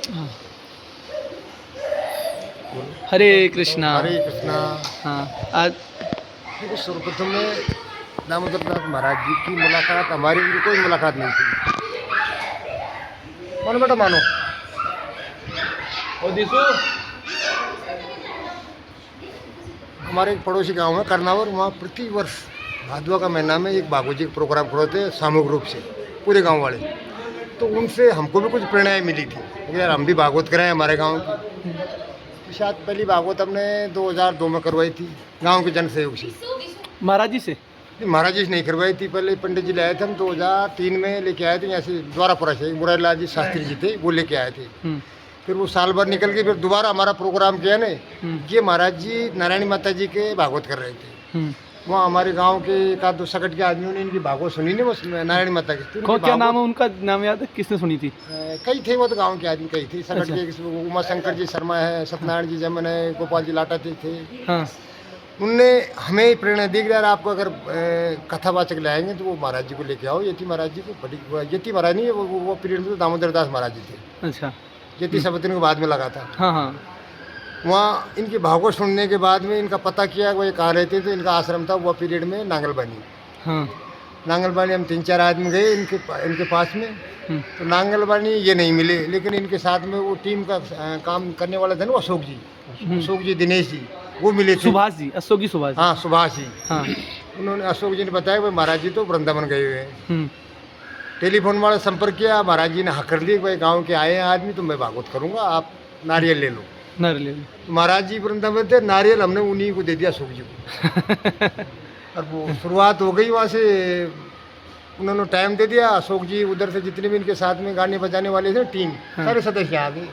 हाँ। हरे कृष्णा। हरे कृष्णा। हाँ आज देखो, सर्वप्रथम में दामोदरनाथ महाराज जी की मुलाकात, हमारी उनकी कोई मुलाकात नहीं थी। मानो बेटा मानो। और दिसू हमारे एक पड़ोसी गांव है करनावर, वहाँ प्रति वर्ष भादवा का महीना में एक बागोजी का प्रोग्राम करवाते हैं सामूहिक रूप से, पूरे गांव वाले। तो उनसे हमको भी कुछ प्रेरणाएँ मिली थी कि यार हम भी भागवत कराएं हमारे गांव की। तो शायद पहली भागवत हमने 2002 में करवाई थी गांव के जन सहयोग से। महाराज जी से? नहीं, महाराज जी से नहीं करवाई थी, पहले पंडित जी ले आए थे हम 2003 में लेके आए थे यहाँ से द्वारापुरा से, मुरारीलाल जी शास्त्री जी थे, वो लेके आए थे। फिर वो साल भर निकल के फिर दोबारा हमारा प्रोग्राम किया ने। ये महाराज जी नारायणी माता जी के भागवत कर रहे थे। वहाँ हमारे गांव के एक आध दो सकट के आदमियों ने इनकी भागवत सुनी नहीं, वो नारायणी माता की। तो क्या नाम है उनका? नाम याद है? किसने सुनी थी? कई थे, वो तो गांव के आदमी कई थे सकट के। उमा शंकर जी शर्मा है, सत्यनारायण जी जमन है, गोपाल जी लाटा थे। हाँ। उनने हमें प्रेरणा दी कि यार आपको अगर कथावाचक लाएंगे तो वो महाराज जी को लेके आओ। यति महाराज जी को, बड़ी यति महाराज नहीं है वो पीरियड में तो दामोदर दास महाराज जी थे। अच्छा। यति सबतिन को बाद में लगा था। हाँ हाँ। वहाँ इनकी भागवत सुनने के बाद में इनका पता किया, वो कहाँ रहते थे, इनका आश्रम था वो पीरियड में नांगलबानी। हाँ। नांगलबानी हम 3-4 आदमी गए इनके पास में। तो नांगलबानी ये नहीं मिले, लेकिन इनके साथ में वो टीम का काम करने वाला था ना, वो अशोक जी दिनेश जी, वो मिले थे। सुभाष जी, अशोक जी, सुभाष। हाँ, सुभाष जी। हाँ। उन्होंने, अशोक जी ने बताया भाई महाराज जी तो वृंदावन गए हुए हैं। टेलीफोन वाला संपर्क किया, महाराज जी ने हाँ कर दी, भाई गांव के आए हैं आदमी तो मैं भागवत करूंगा, आप नारियल ले लो। नारियल। तो महाराज जी वृंदावन थे, नारियल हमने उन्हीं को दे दिया, अशोक जी को। और वो शुरुआत हो गई वहाँ से। उन्होंने टाइम दे दिया, अशोक जी उधर से जितने भी इनके साथ में गाने बजाने वाले थे टीम, सारे सदस्य आ गए।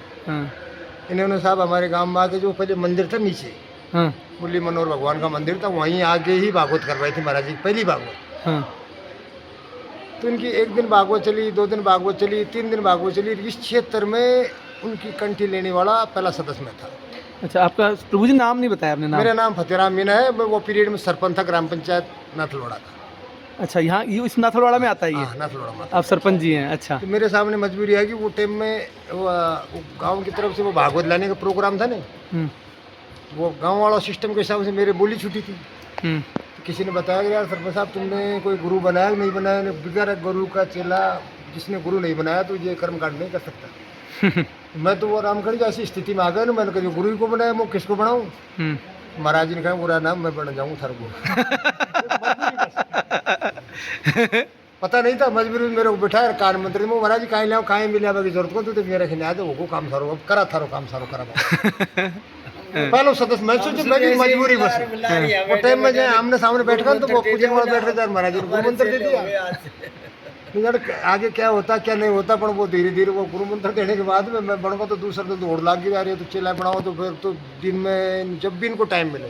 इन्होंने साहब हमारे गांव में आके, जो पहले मंदिर था नीचे, मुरली मनोहर भगवान का मंदिर था, वहीं आगे ही भागवत करवाई थी महाराज जी की पहली भागवत। तो इनकी 1 दिन भागवत चली, 2 दिन भागवत चली, 3 दिन भागवत चली। इस क्षेत्र में उनकी कंठी लेने वाला पहला सदस्य में था। अच्छा, आपका प्रभु जी नाम नहीं बताया आपने? नाम? मेरा नाम फतेहराम मीना है। मैं वो पीरियड में सरपंच था ग्राम पंचायत नाथलोड़ा का। अच्छा, यहाँ इस नाथलवाड़ा में आता है ये? नाथलोड़ा में। आप सरपंच जी हैं? अच्छा। तो मेरे सामने मजबूरी है कि वो टाइम में गांव की तरफ से वो भागवत लाने का प्रोग्राम था ना, वो गांव वाला सिस्टम के हिसाब से मेरे बोली छुट्टी थी। तो किसी ने बताया कि यार सरपंच साहब तुमने कोई गुरु बनाया नहीं बनाया, बगैर गुरु का चेला जिसने गुरु नहीं बनाया तो ये कर्म कांड नहीं कर सकता। मैं तो वो रामगढ़ जैसी स्थिति में आ गया ना, मैंने कहा गुरु ही को बनाया, मैं किसको बनाऊँ? महाराज जी ने कहा बुरा नाम मैं बन जाऊँ थार को। पता नहीं था, मजबूरी में मेरे को बिठाया कान मंत्री में, महाराज जी कहीं लाओ कहीं मिले की जरूरत को, तो मेरे खिला दो वो काम सारो अब करा थारो काम सारो करा। पहले सदस्य मैं सोचे, मैं भी मजबूरी बस वो टाइम में जाए आमने सामने बैठ कर, तो वो पूजन वाला बैठ रहे महाराज जी ने गुरु मंत्र दे दिया। आगे क्या होता क्या नहीं होता, पर वो धीरे धीरे वो गुरु मंत्र देने के बाद में मैं बढ़ूंगा तो दूसरा तो दौड़ लाग जा रही है, तो चेला बनाओ। तो फिर तो दिन में जब भी इनको टाइम मिले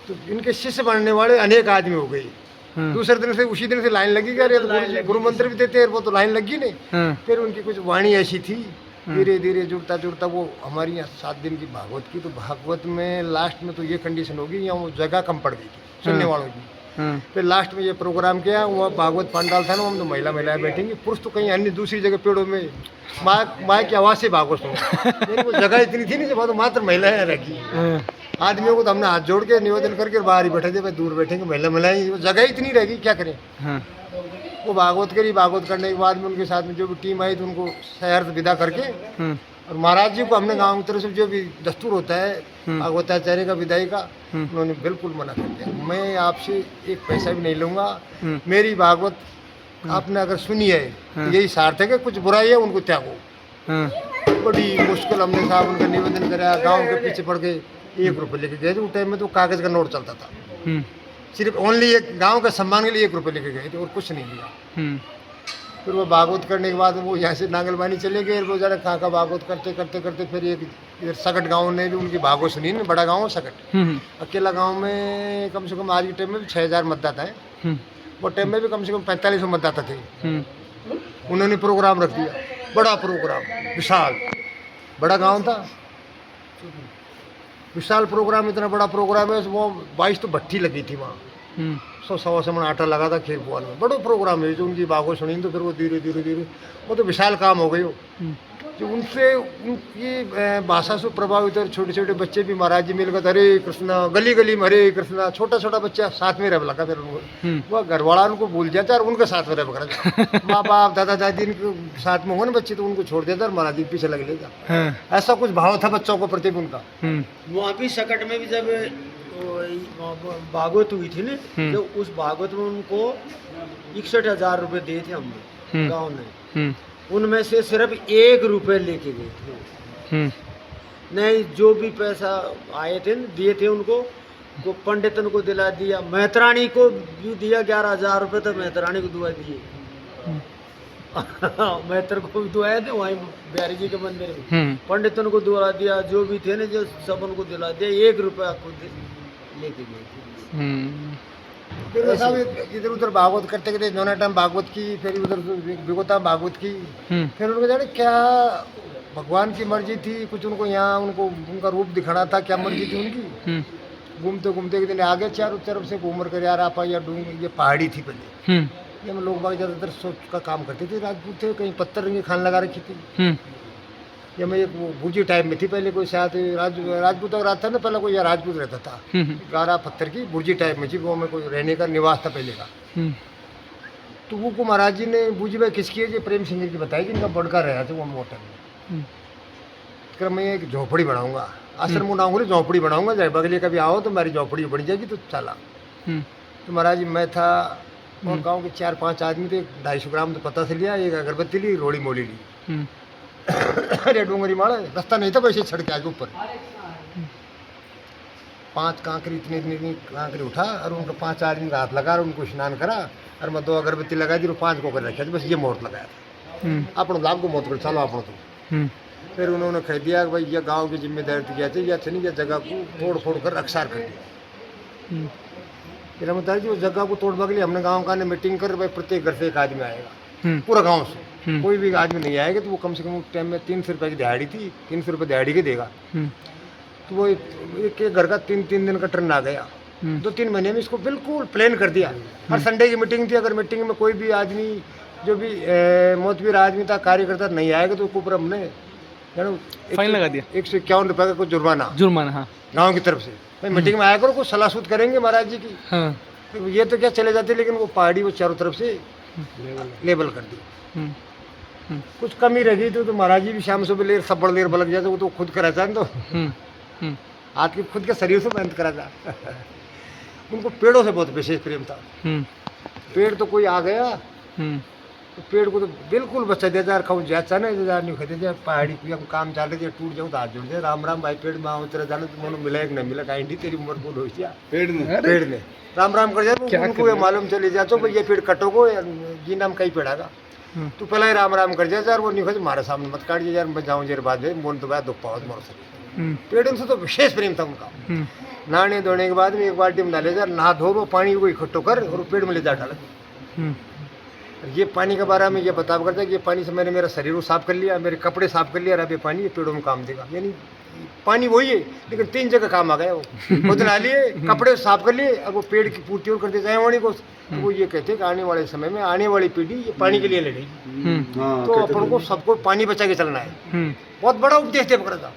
तो इनके शिष्य बनने वाले अनेक आदमी हो गई। दूसरे दिन से उसी दिन से लाइन लगी जा रही है, तो गुरु मंत्र भी देते हैं, वो तो लाइन लगी नहीं। फिर उनकी कुछ वाणी ऐसी थी, धीरे धीरे जुड़ता जुड़ता वो हमारी यहाँ 7 दिन की भागवत की। तो भागवत में लास्ट में तो ये कंडीशन होगी, यहाँ वो जगह कम पड़ गई थी सुनने वालों की। फिर लास्ट में ये प्रोग्राम किया, वहाँ भागवत पंडाल था ना, हम तो महिलाएं बैठेंगी, पुरुष तो कहीं अन्य दूसरी जगह पेड़ों में माँ की आवाज़ से भागवत सुनो। वो जगह इतनी थी नहीं, जब मात्र महिलाएं रखी। आदमियों को तो हमने हाथ जोड़ के निवेदन करके बाहर ही बैठे थे, भाई दूर बैठेंगे, महिलाएं, जगह इतनी रहेगी क्या करें। वो भागवत करी, भागवत करने के बाद में उनके साथ में जो भी टीम आई तो उनको शहर से विदा करके, और महाराज जी को हमने गांव की तरफ से जो भी दस्तूर होता है भागवताचार्य का विदाई का, उन्होंने बिल्कुल मना कर दिया। मैं आपसे एक पैसा भी नहीं लूँगा, मेरी भागवत आपने अगर सुनी है तो यही सार्थक है, कुछ बुराई है उनको त्यागो। बड़ी मुश्किल हमने साहब उनका निवेदन कराया, गाँव के पीछे पड़ के 1 रुपये लेके गए थे। उस टाइम में तो कागज़ का नोट चलता था, सिर्फ ओनली एक गांव के सम्मान के लिए 1 रुपये लेके गए थे और कुछ नहीं लिया। फिर वो भागवत करने के बाद वो यहाँ से नांगलबानी चले गए। वो ज़रा कहाँ का भागवत करते करते करते फिर एक इधर सकट गांव ने भी उनकी भागवत सुनी ना, बड़ा गांव सकट। अकेला गांव में कम से कम आज के टाइम में भी 6000 मतदाता है, वो टाइम में भी कम से कम 4500 मतदाता थे। उन्होंने प्रोग्राम रख दिया, बड़ा प्रोग्राम, विशाल बड़ा गाँव था, विशाल प्रोग्राम, इतना बड़ा प्रोग्राम है। वो 22 तो भट्टी लगी थी वहाँ, 100-125 मन आटा लगा था खीर पुआल में। बड़ा प्रोग्राम है जो उनकी भागवत सुनी, तो फिर वो धीरे धीरे धीरे वो तो विशाल काम हो गई हो। जो उनसे उनकी भाषा से प्रभावित और छोटे छोटे बच्चे भी महाराज जी मिलकर हरे कृष्णा गली गली में हरे कृष्णा छोटा छोटा बच्चा साथ में रह लगा फिर उनको वह घर वाला उनको भूल जाता है और उनके साथ में रह कर माँ बाप दादा दादी इनके साथ में हो ना बच्चे तो उनको छोड़ देता और महाराज जी पीछे लग लेता। ऐसा कुछ भाव था बच्चों को प्रति उनका। वहाँ भी सकट में भी जब भागवत हुई थी ना, तो उस भागवत में उनको 61,000 रुपए दिए थे हमने गाँव में, उनमें से सिर्फ 1 रुपए लेके गए थे। नहीं जो भी पैसा आए थे दिए थे उनको, को पंडितन को दिला दिया, मेहतरानी को भी दिया 11,000 रुपए, तो मेहतरानी को दुआ दिए। मेहतर को भी दुआए थे वहीं बिहारी जी के मंदिर में, पंडितन को दुआ दिया, जो भी थे ना जो सब उनको दिला दिया, 1 रुपया खुद लेके गए थे। फिर साहब इधर उधर भागवत करते करते दोनों टाइम भागवत की, फिर उधर विगोता भागवत की, फिर उनको जाने क्या भगवान की मर्जी थी, कुछ उनको यहाँ उनको उनका रूप दिखाना था, क्या मर्जी थी उनकी। घूमते घूमते एक दिन आगे चारों तरफ से घूम कर यार आप या डूंग ये पहाड़ी थी पहले, ये हम लोग बाग ज़्यादातर सोच का काम करते थे, राजपूत थे, कहीं पत्थर रंगी खान लगा रखी थी। ये मैं एक भूजी टाइप में थी पहले, कोई शायद राजपूत अगर आता था ना पहले कोई राजपूत रहता था, गारा पत्थर की भूजी टाइप में थी, वो में कोई रहने का निवास था पहले का। तो वो को महाराज जी ने बूझी भाई किसकी है, जो प्रेम सिंह की बताई कि इनका बड़का रहा था वो मोटर में। फिर मैं एक झोपड़ी बनाऊंगा, आश्रम में बनाऊंगा, झोपड़ी बनाऊंगा, चाहे बगले कभी आओ तो मेरी झोपड़ी बन जाएगी, तो चला। तो महाराज जी मैं था और गाँव के 4-5 आदमी थे, 250 ग्राम तो पता से लिया, एक अगरबत्ती ली, रोड़ी मोली ली। अरे डूंगरी माड़ा रास्ता नहीं था वैसे छड़ के आगे ऊपर 5 कांकरी इतनी कांकरी उठा और उनको 5 आदमी का हाथ लगा और उनको स्नान करा और मैं 2 अगरबत्ती लगा दी और 5 को कर रखा था, बस ये मोहर लगाया था अपना लाभ को मौत कर चलो अपना। तो फिर उन्होंने कह दिया कि भाई ये गाँव की जिम्मेदारी तो क्या चाहिए, अच्छा नहीं ये जगह को तोड़ फोड़ कर अक्सार कर दिया। फिर हम बताया जी वो जगह को तोड़ने के लिए हमने गाँव का ने मीटिंग कर, भाई प्रत्येक घर से एक आदमी आएगा, पूरा गाँव से कोई भी आदमी नहीं आएगा, तो वो कम से कम टाइम में 300 रुपये की दिहाड़ी थी, 300 रुपये दिहाड़ी के देगा। तो वो एक घर का 3 दिन का टर्न आ गया, 2-3 महीने में इसको बिल्कुल प्लान कर दिया। हर संडे की मीटिंग थी, अगर मीटिंग में कोई भी आदमी जो भी मोतवीर आदमी था कार्यकर्ता नहीं आएगा तो ऊपर हमने फाइन लगा दिया, 151 रुपये का कुछ जुर्माना हाँ गाँव की तरफ से। भाई मीटिंग में आया करो, कुछ सलाह सूद करेंगे महाराज जी की। तो ये तो क्या चले जाते, लेकिन वो पहाड़ी वो चारों तरफ से लेबल कर दी। कुछ कमी रह गई तो महाराज जी भी शाम सुबह लेर सब बड़ लेर बलक जाते, वो तो खुद करा था तो हाथ की खुद के शरीर से मेहनत करा था। उनको पेड़ों से बहुत विशेष प्रेम था। पेड़ तो कोई आ गया तो पेड़ को तो बिल्कुल बचा दिया यार, खाऊ जाता ना नहीं खाते जाए, पहाड़ी पे हम काम चल रहे थे, टूट जाऊँ तो हाथ जुड़ जाए, राम राम भाई पेड़ में आओ तेरा जाने तो मोनो मिला एक नहीं मिला, कहीं तेरी उम्र को हो गया पेड़ ने राम राम कर जाए, उनको ये मालूम चले जाते भाई ये पेड़ कटो को जी नाम कहीं पेड़ागा, तो पहले ही राम राम कर जाए यार, वो नहीं खाते हमारे सामने मत काट यार, मैं जाऊँ यार बाद में मोन तो बात दुख पाओ मोर से। पेड़ से तो विशेष प्रेम था उनका। नहाने धोने के बाद में एक बाल्टी में डाले यार, नहा धो वो पानी को इकट्ठो कर और पेड़ में ले जा डाला। ये पानी के बारे में ये बता करता है कि ये पानी से मैंने मेरा शरीर को साफ कर लिया, मेरे कपड़े साफ कर लिया, और अब ये पानी ये पेड़ों में काम देगा। यानी पानी वही है लेकिन 3 जगह काम आ गया, वो नहा लिए, कपड़े साफ कर लिए, अब वो पेड़ की पूर्ति और करते जाए वाणी को। तो वो ये कहते हैं कि आने वाले समय में आने वाली पीढ़ी ये पानी के लिए लड़ेगी, तो अपन को सबको पानी बचा के चलना है। बहुत बड़ा उपदेश दे पकड़ा था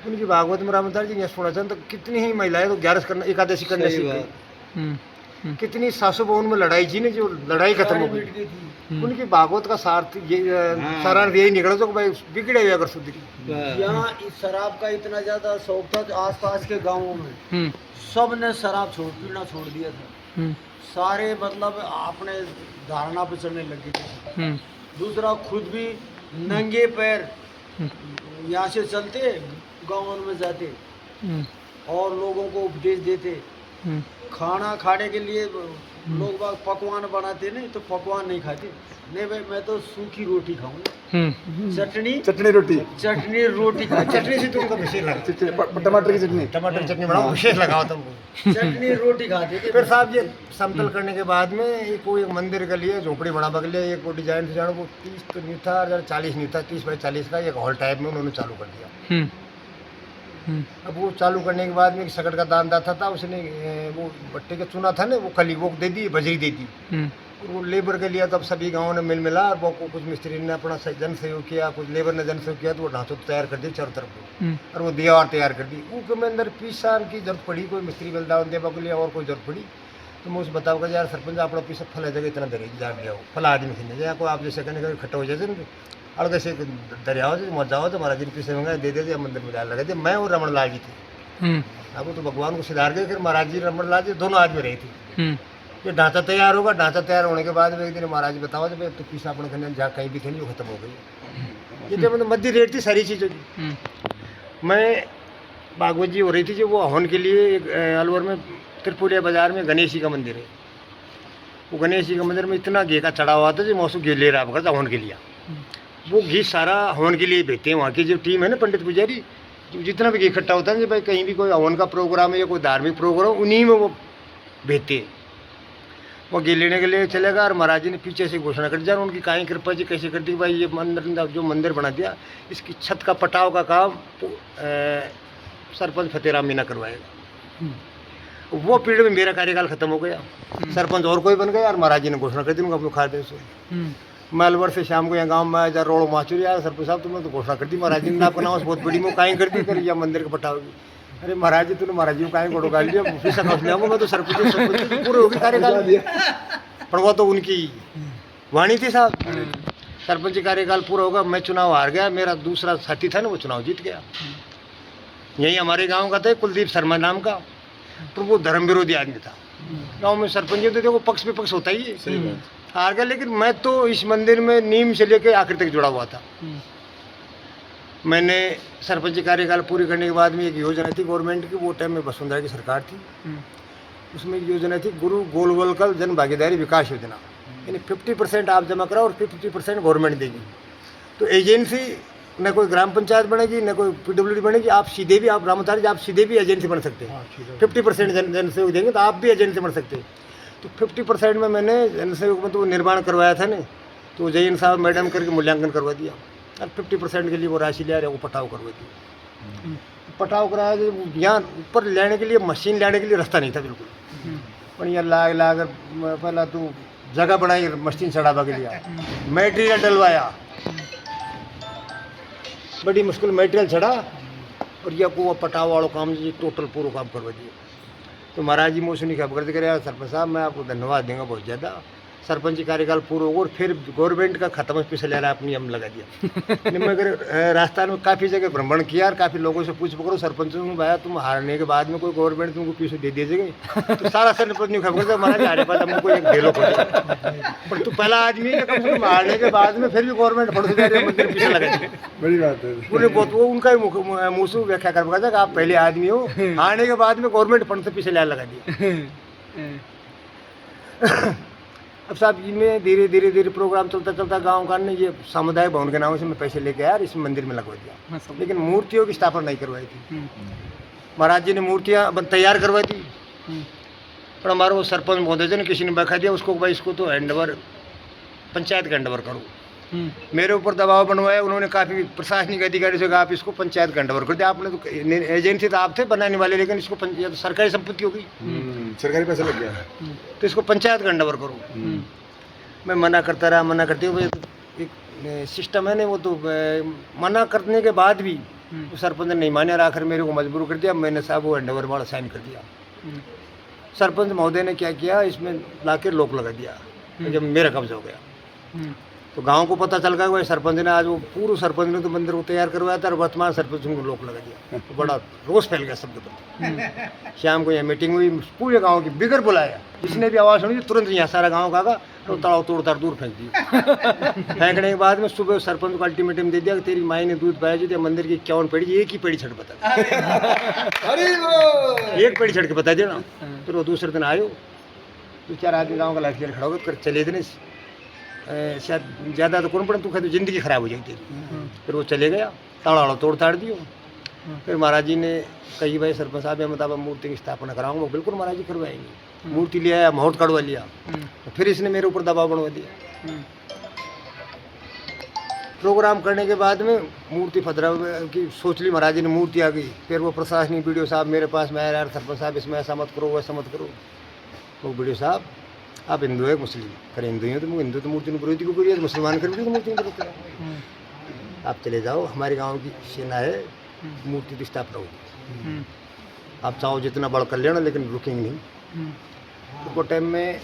उनकी। भागवत में रामदास जी ने सुना तो कितनी ही महिलाएं तो 11 करना एकादशी करने से, कितनी सासू बहुन में लड़ाई जी ने जो लड़ाई खत्म हो गई। उनकी भागवत का सार्थ ये सारांश यही निकला तो भाई बिगड़े हुए अगर सुधरी। यहाँ इस शराब का इतना ज्यादा शौक था, आसपास के गांवों में सब ने शराब पीना छोड़ दिया था, सारे मतलब अपने धारणा पे चलने लगे थे। दूसरा खुद भी नंगे पैर यहाँ से चलते गाँव में जाते और लोगों को उपदेश देते। खाना खाने के लिए लोग बाग पकवान बनाते नहीं तो पकवान नहीं खाते, नहीं भाई मैं तो सूखी रोटी खाऊंगा, चटनी रोटी खा, चटनी से तुमको विशेष लगा, टमाटर की चटनी बनाओ विशेष लगाओ तुमको, चटनी रोटी खाते थे। फिर साहब ये समतल करने के बाद में एक कोई मंदिर के लिए झोपड़ी बना के लिए एक वो डिजाइन से जानो वो 30 तो नहीं था, 40 नहीं था, 30 बाई 40 का एक हॉल टाइप में उन्होंने चालू कर दिया। अब वो चालू करने के बाद में एक सकट का दान दाता था, उसने वो बट्टे का चुना था ना वो कली वो दे दी, बजरी दे दी वो लेबर के लिए तब सभी गाँव ने मिल मिला और वो कुछ मिस्त्री ने अपना जन सहयोग किया, कुछ लेबर ने जन सहयोग किया, तो वो ढांचा तैयार कर दिया चारों तरफ और वो दीवार तैयार कर दी। उसके अंदर 20 साल की जरूरत पड़ी, कोई मिस्त्री बलदावन देवा के लिए और कोई जरूरत पड़ी तो मैं उस बताऊँगा यार सरपंच अपना पीछा फल जगह इतना दरिया जा गया फला आदमी से नहीं को आप जैसे कहने का इकट्ठा हो जाए ना अलग से दरियाओं से मत जाओ तो महाराज जी पीछे मंगा दे देते मंदिर में डाल लगे थे। मैं और रमन लाल जी थे, अब तो भगवान को सिधार गए, फिर महाराज जी रमन लाल जी दोनों आदमी रहे थे। ये ढांचा तैयार होगा, ढांचा तैयार होने के बाद में एक दिन महाराज बताओ तो तो पीछा अपने खंडन जहाँ कहीं भी खेली वो खत्म हो गई। ये जब मध्य रेट थी सारी चीज़ों की। मैं भागवत जी हो रही थी जो वो हवन के लिए अलवर में त्रिपुरिया बाजार में गणेश जी का मंदिर है। वो गणेश जी का मंदिर में इतना घी का चढ़ा हुआ था जो मौसम घी ले रहा करता हवन के लिए। वो घी सारा हवन के लिए भेजते हैं। वहाँ की जो टीम है ना पंडित पुजारी, जितना भी घी इकट्ठा होता है ना भाई कहीं भी कोई हवन का प्रोग्राम है या कोई धार्मिक प्रोग्राम उन्हीं में वो भेजते हैं। वो घी लेने के लिए चलेगा और महाराज जी ने पीछे से घोषणा कर दिया उनकी काई कृपा जी कैसे कर दी भाई ये मंदिर जो मंदिर बना दिया इसकी छत का पटाव का काम सरपंच फतेहराम मीना करवाएगा। वो पीरियड में मेरा कार्यकाल खत्म हो गया, सरपंच और कोई बन गया और महाराज जी ने घोषणा कर दी उनको अपने खाते से। मैं अलवर से शाम को यहाँ गाँव में आया रोड माचुर यार सरपंच साहब तुमने तो घोषणा कर दी महाराज जी ने आपका नाम बहुत बड़ी मैं काई कर दी कर या मंदिर का पटाओगी। अरे महाराज जी तूने महाराज जी को काई घोड़ो गाल लिया पैसा खस लिया मैं तो सरपंच पूरे होगी कार्यकाल पर वो तो उनकी वाणी थी साहब। सरपंच कार्यकाल पूरा होगा, मैं चुनाव हार गया, मेरा दूसरा साथी था ना वो चुनाव जीत गया। यही हमारे गांव का था कुलदीप शर्मा नाम का, तो वो धर्म विरोधी आदमी था। गांव में सरपंच तो देखो पक्ष विपक्ष होता ही है, हार गया। लेकिन मैं तो इस मंदिर में नीम से लेकर आखिर तक जुड़ा हुआ था। मैंने सरपंच कार्यकाल पूरी करने के बाद में एक योजना थी गवर्नमेंट की, वो टाइम में वसुंधरा की सरकार थी। उसमें एक योजना थी गुरु गोलवलकर जन भागीदारी विकास योजना, यानी 50% आप जमा कराओ और 50% गवर्नमेंट देगी। तो एजेंसी न कोई ग्राम पंचायत बनेगी न कोई PWD बनेगी, आप सीधे भी आप रामोतारी जी आप सीधे भी एजेंसी बन सकते हैं। 50% जन सहयोग देंगे तो आप भी एजेंसी बन सकते हैं। तो 50% में मैंने जन सहयोग में तो यहाँ करवाया था ना, तो जैन साहब मैडम करके मूल्यांकन करवा दिया और 50% के लिए वो राशि ले रहे वो पटाव करवा दिया। पटाव कराया यहाँ ऊपर लेने के लिए मशीन लेने के लिए रास्ता नहीं था बिल्कुल, पर यहाँ लाग पहला तो जगह बनाई मशीन चढ़ावा के लिए, मटेरियल डलवाया, बड़ी मुश्किल मटेरियल चढ़ा और यह को पटाव वालों काम जी टोटल पूरा काम करवा दिया। तो महाराज जी मुझसे नहीं खबर करे यार सरपंच साहब मैं आपको धन्यवाद देंगे बहुत ज़्यादा, सरपंच कार्यकाल पूरा होगा और फिर गवर्नमेंट का खत्म पैसा ले रहा है अपनी हम लगा दिया। मगर राजस्थान में काफ़ी जगह भ्रमण किया और काफ़ी लोगों से पूछ पकड़ो सरपंचों में भाया तुम हारने के बाद में कोई गवर्नमेंट तुमको पैसे दे दीजिएगा, तो सारा सरपंच नहीं खबर करता महाराज हारे पास हमको एक ढेलो पड़े, पर तू पहला आदमी है कम से कम हारने के बाद में फिर भी गवर्नमेंट फंड से मंदिर पीछे लगा दिए। बड़ी बात है पूरे बहुत वो उनका मुँह से व्याख्या कर पाता कि आप पहले आदमी हो, हारने के बाद में गवर्नमेंट फंड से पीछे लगा दिया। अब साहब इनमें धीरे धीरे प्रोग्राम चलता गांव का ने ये सामुदायिक भवन के नाम से मैं पैसे लेके आया और इस मंदिर में लगवा दिया, लेकिन मूर्तियों की स्थापना नहीं करवाई थी। महाराज जी ने मूर्तियां तैयार करवाई थी, पर हमारा वो सरपंच महोदय ने किसी ने बखा दिया उसको भाई इसको तो हैंडओवर पंचायत का हैंडओवर करो। मेरे ऊपर दबाव बनवाया उन्होंने, काफ़ी प्रशासनिक अधिकारी से कहा आप इसको पंचायत का हैंडओवर कर दिया। आपने तो एजेंसी तो आप थे बनाने वाले, लेकिन इसको तो सरकारी संपत्ति हो गई, सरकारी पैसा लग गया, तो इसको पंचायत का हैंडओवर करो। मैं मना करता रहा, मना करते हुए एक सिस्टम है ना वो तो मना करने के बाद भी सरपंच ने नहीं माने और आखिर मेरे को मजबूर कर दिया। मैंने साहब वो हैंडओवर वाला साइन कर दिया। सरपंच महोदय ने क्या किया इसमें लाके लॉक लगा दिया जब मेरा कब्जा हो गया। तो गांव को पता चल गया भाई सरपंच ने आज वो पूर्व सरपंच ने तो मंदिर को तैयार करवाया था और वर्तमान सरपंच को लोक लगा दिया। तो बड़ा रोष फैल गया शब्द पर। शाम को यहाँ मीटिंग हुई, पूरे गांव की बिगर बुलाया, जिसने भी आवाज़ सुनी तुरंत यहाँ सारा गांव का आगा तो ताव तोड़ दूर फेंक दिया। फेंकने के बाद में सुबह सरपंच को अल्टीमेटम दे दिया कि तेरी माई ने दूध पाया जो मंदिर की 51 पेड़ी एक ही पेड़ी छड़ बता, एक पेड़ी छड़ के बता देना। फिर वो दूसरे दिन आयो 2-4 आदमी गाँव का लाइफ खड़ा हो कर चले थे, शायद ज़्यादा तो कौन पड़े तू कहते जिंदगी खराब हो जाएगी तेरी। फिर वो चले गया, ताड़ा तोड़ दियो। फिर महाराज जी ने कही भाई सरपंच साहब मतलब मूर्ति की स्थापना कराऊंगा, बिल्कुल महाराज जी करवाएंगे। मूर्ति ले आया, मुहूर्त कड़वा लिया, तो फिर इसने मेरे ऊपर दबाव बनवा दिया। प्रोग्राम करने के बाद में मूर्ति फतरा की सोच ली, महाराज जी ने मूर्ति आ गई। फिर वो प्रशासनिक BDO साहब मेरे पास में आया, यार सरपंच साहब इसमें ऐसा मत करो वैसा मत करो। वो BDO साहब आप हिंदू है मुस्लिम कर हिंदू हैं तो हिंदू तो मूर्ति विरोधी को करिए, मुसलमान कर भी मूर्ति विरोध करें। आप चले जाओ, हमारे गांव की सेना है, मूर्ति की स्थापना होगी। आप चाहो जितना बड़ा कर लेना, लेकिन रुकेंगे नहीं। तो वो टाइम में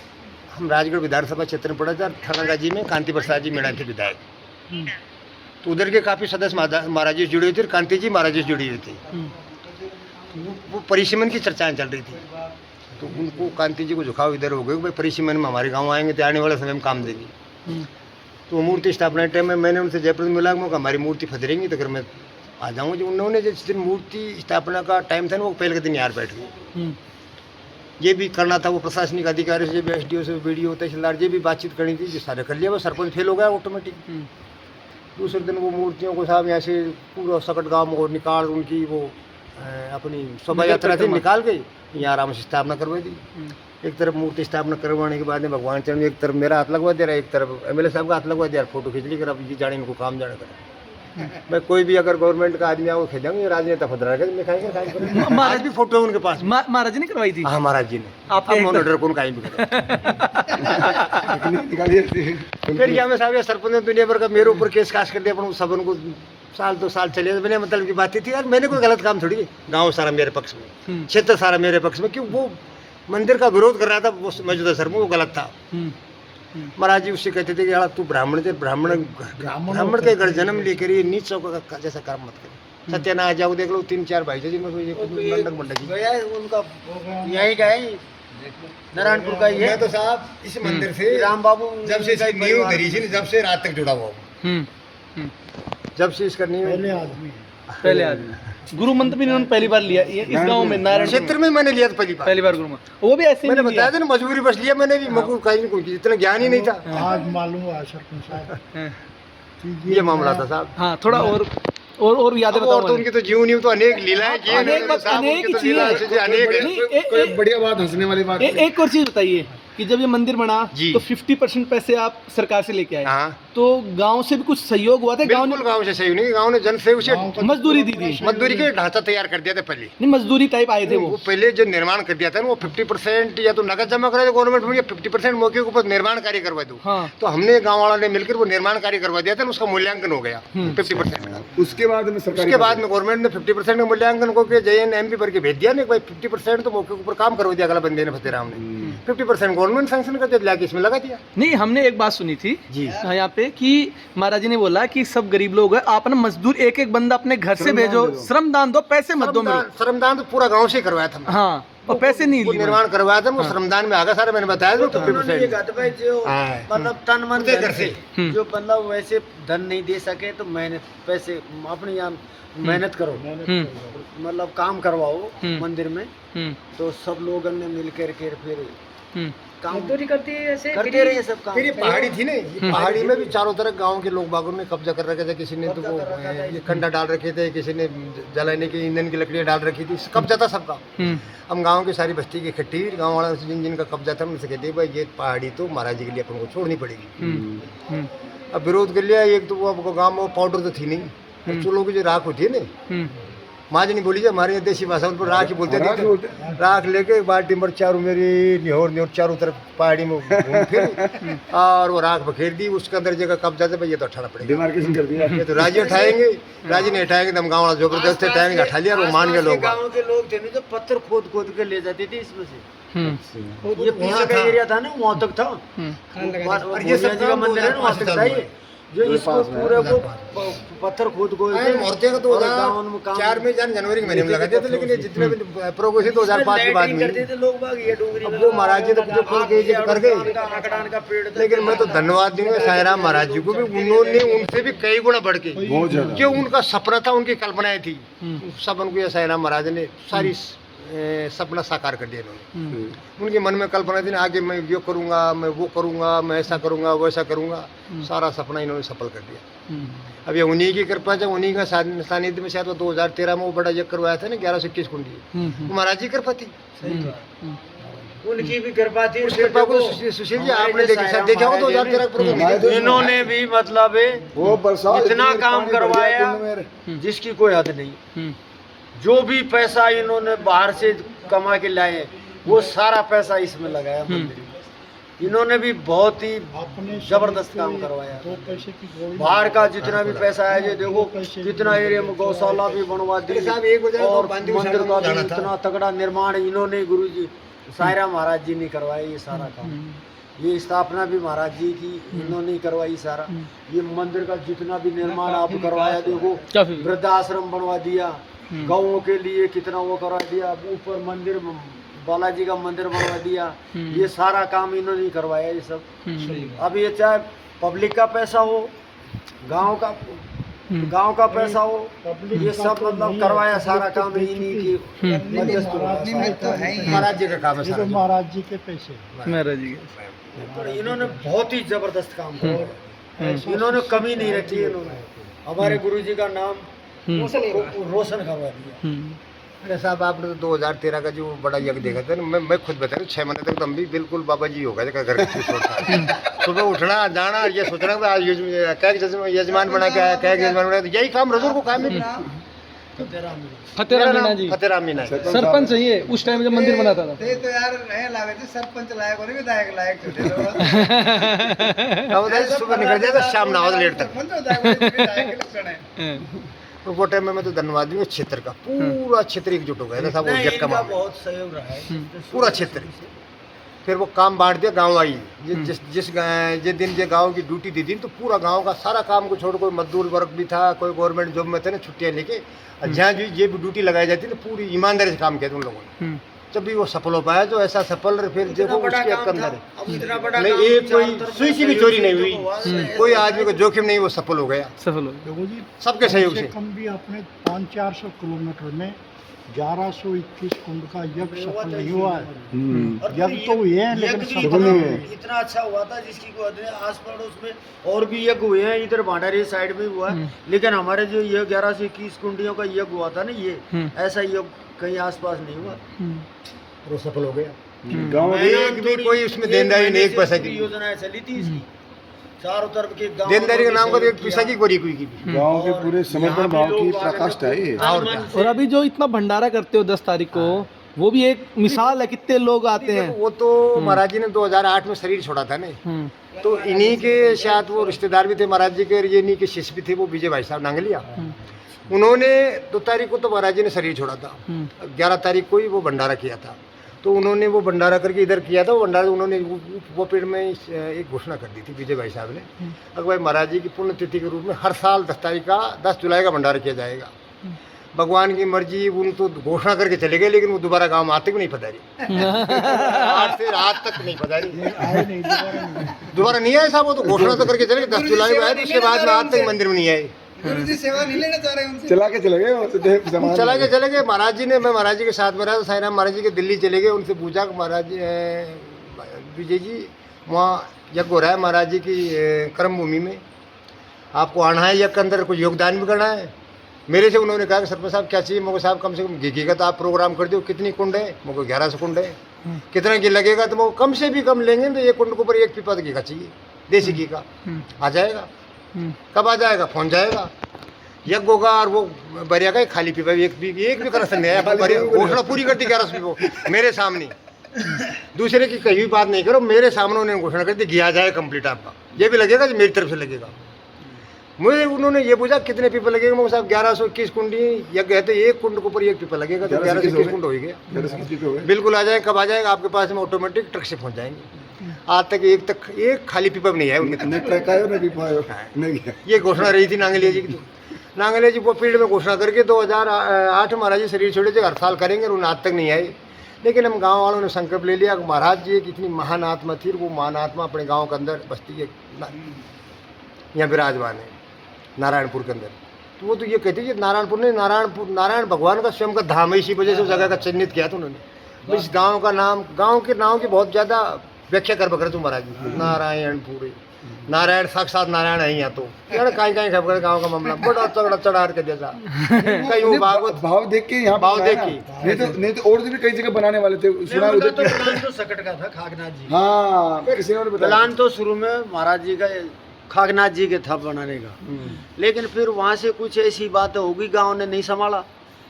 हम राजगढ़ विधानसभा क्षेत्र में पड़ा था, थानागा जी में कांति प्रसाद जी मेड़ा थे विधायक। तो उधर के काफ़ी सदस्य महाराज जी जुड़े हुए थे, कांति जी महाराज जी जुड़ी हुई थी। वो परिसीमन की चर्चाएं चल रही थी, तो उनको कांति जी को झुकाव इधर हो गए, भाई परिसीमन में हमारे गांव आएंगे तो आने वाले समय में काम देंगे। तो मूर्ति स्थापना टाइम में मैंने उनसे जयपुर में मिला, मैं हमारी मूर्ति फतरेंगी तो अगर मैं आ जाऊँगा। जो उन्होंने जिस दिन मूर्ति स्थापना का टाइम था ना, वो पहले के दिन यार बैठ गए। ये भी करना था, वो प्रशासनिक अधिकारी से, SDO से, BDO तहसीलदार जी भी बातचीत करनी थी, जो सारे कर लिया, वो सरपंच फेल हो गया ऑटोमेटिक। दूसरे दिन वो मूर्तियों को साहब यहाँ से पूरा सकट गाँव को निकाल, उनकी वो अपनी शोभा यात्रा थी, निकाल के यहाँ आराम से स्थापना करवा दी। एक तरफ मूर्ति स्थापना करवाने के बाद में भगवान चरण में एक तरफ मेरा हाथ लगवा दे रहा है, एक तरफ MLA साहब का हाथ लगवा दिया, फोटो खींच ली कर अब ये जाने इनको काम जाने करें। मैं कोई भी अगर गवर्नमेंट का आदमी आओ खेलेंगे, राजनेता फदरा मैं खाएंगे। महाराज भी फोटो है उनके पास, महाराज जी ने करवाई थी। हाँ महाराज जी ने, आप मॉनिटर कौन कहीं भी फिर यहाँ में साहब सरपंच ने दुनिया भर का मेरे ऊपर केस कास कर दिया, पर सब उनको साल 2 साल चले। मैंने मतलब की बात थी यार, मैंने कोई गलत काम थोड़ी, गाँव सारा मेरे पक्ष में, क्षेत्र सारा मेरे पक्ष में, क्यों वो मंदिर का विरोध कर रहा था वो मौजूदा सर में, वो गलत था। महाराज जी उससे कहते थे कि यार तू ब्राह्मण थे, ब्राह्मण के घर जन्म लेकर ये नीच का जैसा काम मत कर। सत्यानारायण जाओ देख लो, 3-4 भाई थे उनका यही का है, नारायणपुर का ही है। तो साहब इस मंदिर से राम बाबू जब से इसकी नींव धरी थी, जब से रात तक जुड़ा हुआ, जब से इसका नींव पहले आदमी गुरु मंत्र भी इन्होंने पहली बार लिया इस गांव में, नारायण क्षेत्र में मैंने लिया था पहली बार गुरु मंत्र। वो भी ऐसे मैंने बताया था ना, मजबूरी बस लिया मैंने भी, मगू कहीं इतना ज्ञान ही नहीं था। आज मालूम हुआ सरपंच साहब ये मामला था साहब। हाँ, थोड़ा और यादें बताओ। तो उनकी तो जीवनी तो अनेक लीलाएं की, अनेक बढ़िया बात, हंसने वाली बात। एक और चीज बताइए कि जब ये मंदिर बना तो 50% पैसे आप सरकार से लेके आए। हाँ। तो गांव से भी कुछ सहयोग हुआ था? गांव से सहयोग नहीं, गांव ने जनसहयोग से मजदूरी दी थी, मजदूरी के ढांचा तैयार कर दिया था पहले। नहीं, मजदूरी टाइप आए थे वो पहले जो निर्माण कर दिया था ना, वो 50% या तो नगद जमा करा गवर्नमेंट में, 50% मौके के ऊपर निर्माण कार्य करवा दो। हाँ। तो हमने गाँव वाला ने मिलकर वो निर्माण कार्य करवा दिया था, उसका मूल्यांकन हो गया 50% का। उसके बाद में गवर्नमेंट ने 50% का मूल्यांकन को JNMP भर के भेज दिया ना, भाई 50% तो मौके के ऊपर काम करवा दिया अगला बंदे ने, फतेहराम ने 50% गवर्नमेंट सैंक्शन कर दिया, लाके इसमें लगा दिया। नहीं, हमने एक बात सुनी थी जी यहाँ पे कि महाराज जी ने बोला कि सब गरीब लोग हैं, आप ना मजदूर एक बंदा अपने घर से भेजो, श्रमदान दो, पैसे मत दो। श्रमदान तो पूरा गांव से करवाया था। हाँ, और पैसे नहीं लिए, निर्माण करवाया था वो श्रमदान में आगा सारा, मैंने बताया था। तो मतलब तन मन घर से जो मतलब वैसे धन नहीं दे सके तो मेहनत पैसे अपनी यहाँ मेहनत करो, मतलब काम करवाओ मंदिर में। तो सब लोगों ने मिल करके फिर मजदूरी करते रहे सब काम। फिर ये पहाड़ी थी ना, ये पहाड़ी में भी चारों तरफ गांव के लोग बागों ने कब्जा कर रखे थे। किसी ने तो वो ये कंडा डाल रखे थे, किसी ने जलाने की ईंधन की लकड़ियाँ डाल रखी थी, कब्जा था सबका। हम गांव की सारी बस्ती की इकट्ठी, गांव वाला जिनका कब्जा था उनसे कहते भाई ये पहाड़ी तो महाराज जी के लिए अपन को छोड़नी पड़ेगी। अब विरोध कर लिया। एक तो वो गाँव में पाउडर तो थी नहीं, चूल्हों की जो राख होती है ना, माज नहीं बोली जाए हमारे यहाँ देसी भाषा में राख ही बोलते थे। राख लेके एक बाल्टी में चारों मेरी निहोर चारों तरफ पहाड़ी में घूम फिर और वो राख बखेर दी। उसके अंदर जगह कब्जा से भाई ये तो उठाना पड़ेगा, डिमार्केशन कर दिया। ये तो राजी उठाएंगे, राजी नहीं उठाएंगे तो हम गाँव वाला जबरदस्ती उठाएंगे, उठा लिया। वो मान गए लोग। गाँव के लोग थे ना जो पत्थर खोद के ले जाते थे इसमें से। ये पीछे का एरिया था ना, वहाँ तक था। ये सब का मंदिर है ना, वहाँ तक था ये। जो इसको पूरे वो पत्थर खोद मूर्तियों का 2004 में जनवरी के महीने में लगा दिया था। लेकिन ये जितने भी प्रोग्रेस 2005 के बाद में लोग बाग ये डोंगरी में वो महाराज जी तो कर गए। लेकिन मैं तो धन्यवाद दूंगा साईं राम महाराज जी को भी, उन्होंने उनसे भी कई गुना बढ़ के जो उनका सपना था, उनकी कल्पनाएं थी, सब उनको ये साईं राम महाराज ने सारी सपना साकार कर दिया इन्होंने। उनके मन में कल्पना थी ना, आगे मैं ये करूँगा, मैं वो करूँगा, मैं ऐसा करूँगा, वैसा करूँगा, सारा सपना इन्होंने सफल कर दिया। अब ये उन्हीं की कृपा से, उन्हीं का सानिध्य में शायद वो 2013 में वो बड़ा यज्ञ करवाया था ना, 1121 कुंडी, महाराज जी कृपा थी, उनकी भी कृपा थी। उस कृपा को सुशील जी आपने देखा होगा 2013 इन्होंने भी मतलब इतना काम करवाया जिसकी कोई हद नहीं। जो भी पैसा इन्होंने बाहर से कमा के लाए वो सारा पैसा इसमें लगाया मंदिर में। इन्होंने भी बहुत ही जबरदस्त काम करवाया। बाहर का जितना भी पैसा है, ये देखो कितना एरिया में गौशाला भी बनवा दी और मंदिर का भी इतना तगड़ा निर्माण इन्होंने गुरुजी सायरा महाराज जी ने करवाया। ये सारा काम, ये स्थापना भी महाराज जी की इन्होंने करवाई सारा। ये मंदिर का जितना भी निर्माण आप करवाया, देखो वृद्धाश्रम बनवा दिया, गाँवों के लिए कितना वो करवा दिया, ऊपर मंदिर बालाजी का मंदिर बनवा दिया। ये सारा काम इन्होंने करवाया। ये सब अब ये चाहे पब्लिक का पैसा हो, गांव का पैसा हो, ये सब मतलब करवाया सारा काम इन्हीं की महाराज जी का काम है सारा, महाराज जी के पैसे, महाराज जी तो इन्होंने बहुत ही जबरदस्त काम किया। इन्होंने कमी नहीं रखी, इन्होंने हमारे गुरु जी का नाम रोशन करवा दिया। अरे साहब, आपने तो 2013 का जो बड़ा यज्ञ देखा था ना, मैं खुद बता रहा हूँ, 6 महीने तक तो हम भी बिल्कुल बाबा जी हो गए घर के सुबह उठना जाना, ये सोचना कि आज क्या यजमान बना के आया, क्या यजमान बना, यही काम रजूर को काम है। फतेहराम मीना जी फतेहराम मीना सरपंच है ये, उस टाइम जब मंदिर बनाता था। तो यार रहे लागे थे सरपंच लायक और विधायक लायक छोटे सुबह निकल जाएगा, शाम ना हो लेट तक। तो वो टाइम में मैं तो धन्यवाद दूंगा क्षेत्र का, पूरा क्षेत्र एकजुट हो गया था साहब, वो यज्ञ का मामला बहुत सहयोग रहा है पूरा क्षेत्र। फिर वो काम बांट दिया, गांव आई जिस दिन जो गांव की ड्यूटी दी थी, तो पूरा गांव का सारा काम को छोड़, कोई मजदूर वर्ग भी था, कोई गवर्नमेंट जॉब में थे ना, छुट्टियां लेके, और जहाँ जो ये भी ड्यूटी लगाई जाती थी, पूरी ईमानदारी से काम किया था उन लोगों ने। जब भी वो सफल हो पाया, जो ऐसा सफल, फिर देखो उसके अंदर नहीं एक कोई सुई सी भी चोरी नहीं हुई, कोई आदमी को जोखिम नहीं, वो सफल हो गया, सफल हो गया सबके सहयोग से। कम भी अपने 500-400 किलोमीटर में 1121 कुंड का यज्ञ सफल नहीं हुआ है। यज्ञ तो हुए हैं लेकिन सफल नहीं हुए। इतना अच्छा हुआ था जिसकी कोई आस पड़ोस में और भी यज्ञ हुए हैं, इधर भांडारी साइड में हुआ है, लेकिन हमारे जो ये 11 से 21 कुंडियों का यज्ञ हुआ था ना, ये ऐसा यज्ञ कहीं आसपास नहीं हुआ, वो सफल हो गया। गाँव एक भी कोई उसमें देनदारी नहीं, एक पैसा की योजनाएं चली थी इसकी, चारों तरफ के गाँव देनदारी का नाम का एक पैसा की कोई की गाँव के पूरे समर्पण भाव की प्रकाष्ठा है ये। और अभी जो इतना भंडारा करते हो 10 तारीख को, वो भी एक मिसाल है, कितने लोग आते हैं। वो तो महाराज जी ने 2008 में शरीर छोड़ा था ना, तो इन्हीं के शायद वो रिश्तेदार भी थे महाराज जी के, ये इन्हीं के शिष्य भी थे, वो विजय भाई साहब नांगलिया। उन्होंने 2 तारीख को तो महाराज जी ने शरीर छोड़ा था, 11 तारीख को ही वो भंडारा किया था। तो उन्होंने वो भंडारा करके इधर किया था, वो भंडारा उन्होंने वो पेड़ में एक घोषणा कर दी थी विजय भाई साहब ने, अगर भाई महाराज जी की पुण्यतिथि के रूप में हर साल 10 जुलाई का भंडारा किया जाएगा। भगवान की मर्जी, उन तो घोषणा करके चले गए, लेकिन वो दोबारा गाँव आते भी नहीं पधारी। आज से रात तक नहीं पधारी, दोबारा नहीं आए साहब। वो तो घोषणा तो करके चले गए, 10 जुलाई को आए, उसके बाद में आज तक मंदिर में नहीं आए। गुरुजी सेवा नहीं लेना चाह रहे उनसे, चला के चले गए महाराज जी ने। मैं महाराज जी के साथ में रहा था, साईं राम महाराज जी के दिल्ली चले गए, उनसे पूछा कि महाराज जी विजय जी वहाँ यज्ञ हो रहा है महाराज जी की कर्म भूमि में, आपको आना है यज्ञ के अंदर, कोई योगदान भी करना है। मेरे से उन्होंने कहा कि सरपंच साहब क्या चाहिए, मुझे साहब कम से कम घी का तो आप प्रोग्राम कर दो, कितनी कुंड है, मुझे 1100 कुंड है, कितना घी लगेगा, तो वो कम से भी कम लेंगे तो एक कुंड के ऊपर 1 पीपा घी का चाहिए, देसी घी का। आ जाएगा, कब आ जाएगा, फोन जाएगा, यज्ञ होगा, और वो बरिया का खाली पीपा एक भी कर सकते हैं। घोषणा पूरी कर दी 1100 पीपो मेरे सामने, दूसरे की कहीं भी बात नहीं करो, मेरे सामने उन्होंने घोषणा कर दी, घी आ जाएगा कंप्लीट आपका, ये भी लगेगा जो मेरी तरफ से लगेगा। मुझे उन्होंने ये पूछा कितने पीपा लगेगा, मैं साहब 1121 कुंडी यज्ञ है, तो 1 कुंड के ऊपर 1 पीपा लगेगा, तो 1121 कुंड हो गया। बिल्कुल आ जाएगा, कब आ जाएगा आपके पास में, ऑटोमेटिक ट्रक से पहुँच जाएंगे। आज तक एक खाली पीपा भी नहीं है उनके, ये घोषणा रही थी नांगलिया जी की। तो नांगलिया जी वो पीढ़ में घोषणा करके 2008 महाराज जी शरीर छोड़े थे, हर साल करेंगे, और आज तक नहीं आए। लेकिन हम गांव वालों ने संकल्प ले लिया कि महाराज जी एक इतनी महान आत्मा थी, वो महान आत्मा अपने गांव के अंदर बस्ती के यहाँ विराजमान है, नारायणपुर के अंदर। तो वो तो ये कहते हैं नारायणपुर नहीं, नारायण भगवान का स्वयं का धाम है, इसी वजह से उस जगह का चिन्हित किया था उन्होंने। इस गाँव का नाम, गाँव के नाम की बहुत ज़्यादा व्याख्या कर पकड़े तुम महाराज जी, नारायणपुर, नारायण साक्षात नारायण है यहाँ। तो कहीं खबर गाँव का मामला बड़ा तगड़ा चढ़ार के जैसा, कहीं वो भाव देख के यहाँ भाव देख के, नहीं तो और भी कई जगह बनाने वाले थे, सुना उधर तो प्लान तो सकट का था खागनाथ जी। हाँ, किसी ने बताया प्लान तो शुरू में महाराज जी का खागनाथ जी के था बनाने का, लेकिन फिर वहाँ से कुछ ऐसी बात होगी, गाँव ने नहीं संभाला,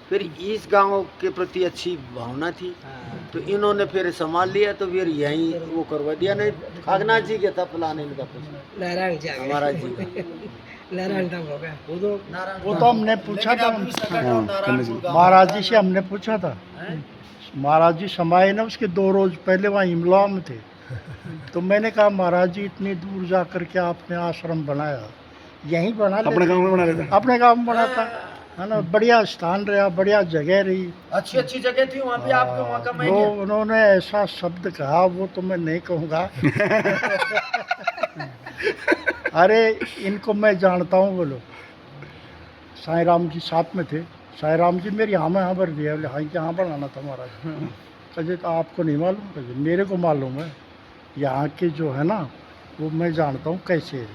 फिर इस गांव के प्रति अच्छी भावना थी, तो इन्होंने फिर संभाल लिया, तो फिर यहीं वो करवा दिया। नहीं खगनाथ जी के था प्लान इनका, हमारा जी वो तो हमने पूछा था, महाराज जी से हमने पूछा था। महाराज जी समाये ना उसके 2 रोज पहले वहाँ इमला में थे, तो मैंने कहा महाराज जी इतनी दूर जा कर के आपने आश्रम बनाया, यहीं बना अपने गांव में बना लेते, अपने गाँव में बनाता है ना। बढ़िया स्थान रहा, बढ़िया जगह रही, अच्छी जगह थी वहाँ पे आपके वहाँ का। वो उन्होंने ऐसा शब्द कहा, वो तो मैं नहीं कहूँगा। अरे इनको मैं जानता हूँ, बोलो साईं राम जी साथ में थे। साईं राम जी मेरी यहाँ भर दिया, बोले हाँ यहाँ बनाना था महाराज। कहे तो आपको नहीं मालूम? कहे मेरे को मालूम है, यहाँ के जो है ना वो मैं जानता हूँ कैसे है।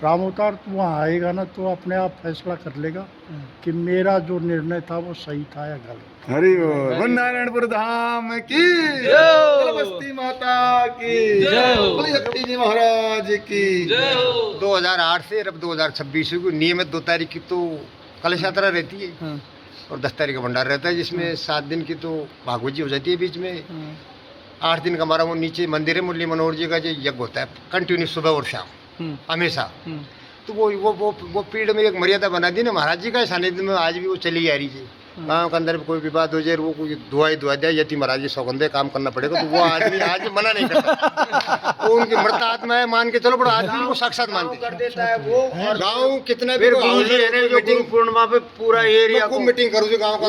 राम अवतार तू वहाँ आएगा ना तो अपने आप फैसला कर लेगा कि मेरा जो निर्णय था वो सही था या गलत। हरि बोल नारायणपुर धाम की जय, बस्ती माता की जय, बोलिए शक्ति जी महाराज की जय। 2008 से अब 2026 को नियमित 2 तारीख की तो कलश यात्रा रहती है और 10 तारीख का भंडार रहता है, जिसमें 7 दिन की तो भागवत जी हो जाती है। बीच में 8 दिन का हमारा वो नीचे मंदिर है मुरली मनोहर जी का, जो यज्ञ होता है कंटिन्यू सुबह और शाम हमेशा। तो वो पीढ़ में एक मर्यादा बना दी ना महाराज जी का सानिध्य में, आज भी वो चली आ रही है। गाँव के अंदर कोई विवाद हो जाए, वो कोई दुआ दिया यति महाराज जी सौगंधे काम करना पड़ेगा, तो वो आदमी आज भी मना नहीं करता। वो उनकी मृत आत्मा है मान के चलो, बड़ा आदमी उनको साक्षात मानते कर देता है वो। और गाँव कितना भी गुरु पूर्णिमा पे पूरा एरिया खूब मीटिंग करूँ जो गाँव का,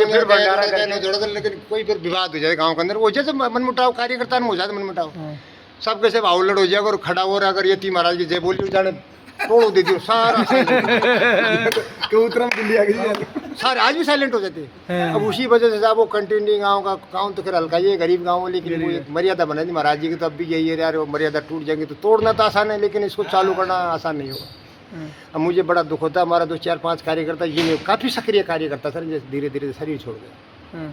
लेकिन कोई फिर विवाद हो जाए गाँव के अंदर, वो जैसे मनमुटाव कार्यकर्ता में हो जाता मनमुटाव, सबके सब आउलट हो जाएगा और खड़ा हो रहा। अगर यति महाराज की जय बोली जाने तोड़ दे दियो सारा कबूतरा दिल्ली आ गई, सारे आज भी साइलेंट हो जाते हैं। अब उसी वजह से साहब वो कंटिन्यू गाँव तो खैर हल्का ही है, गरीब गाँव, लेकिन वो एक मर्यादा बना दी महाराज जी की। तो अब भी यही है यार, वो मर्यादा टूट जाएंगे तो तोड़ना तो आसान है, लेकिन इसको चालू करना आसान नहीं होगा। अब मुझे बड़ा दुख होता है, हमारा 2-4-5 कार्यकर्ता ये काफ़ी सक्रिय कार्यकर्ता सर, जैसे धीरे धीरे शरीर छोड़ गया।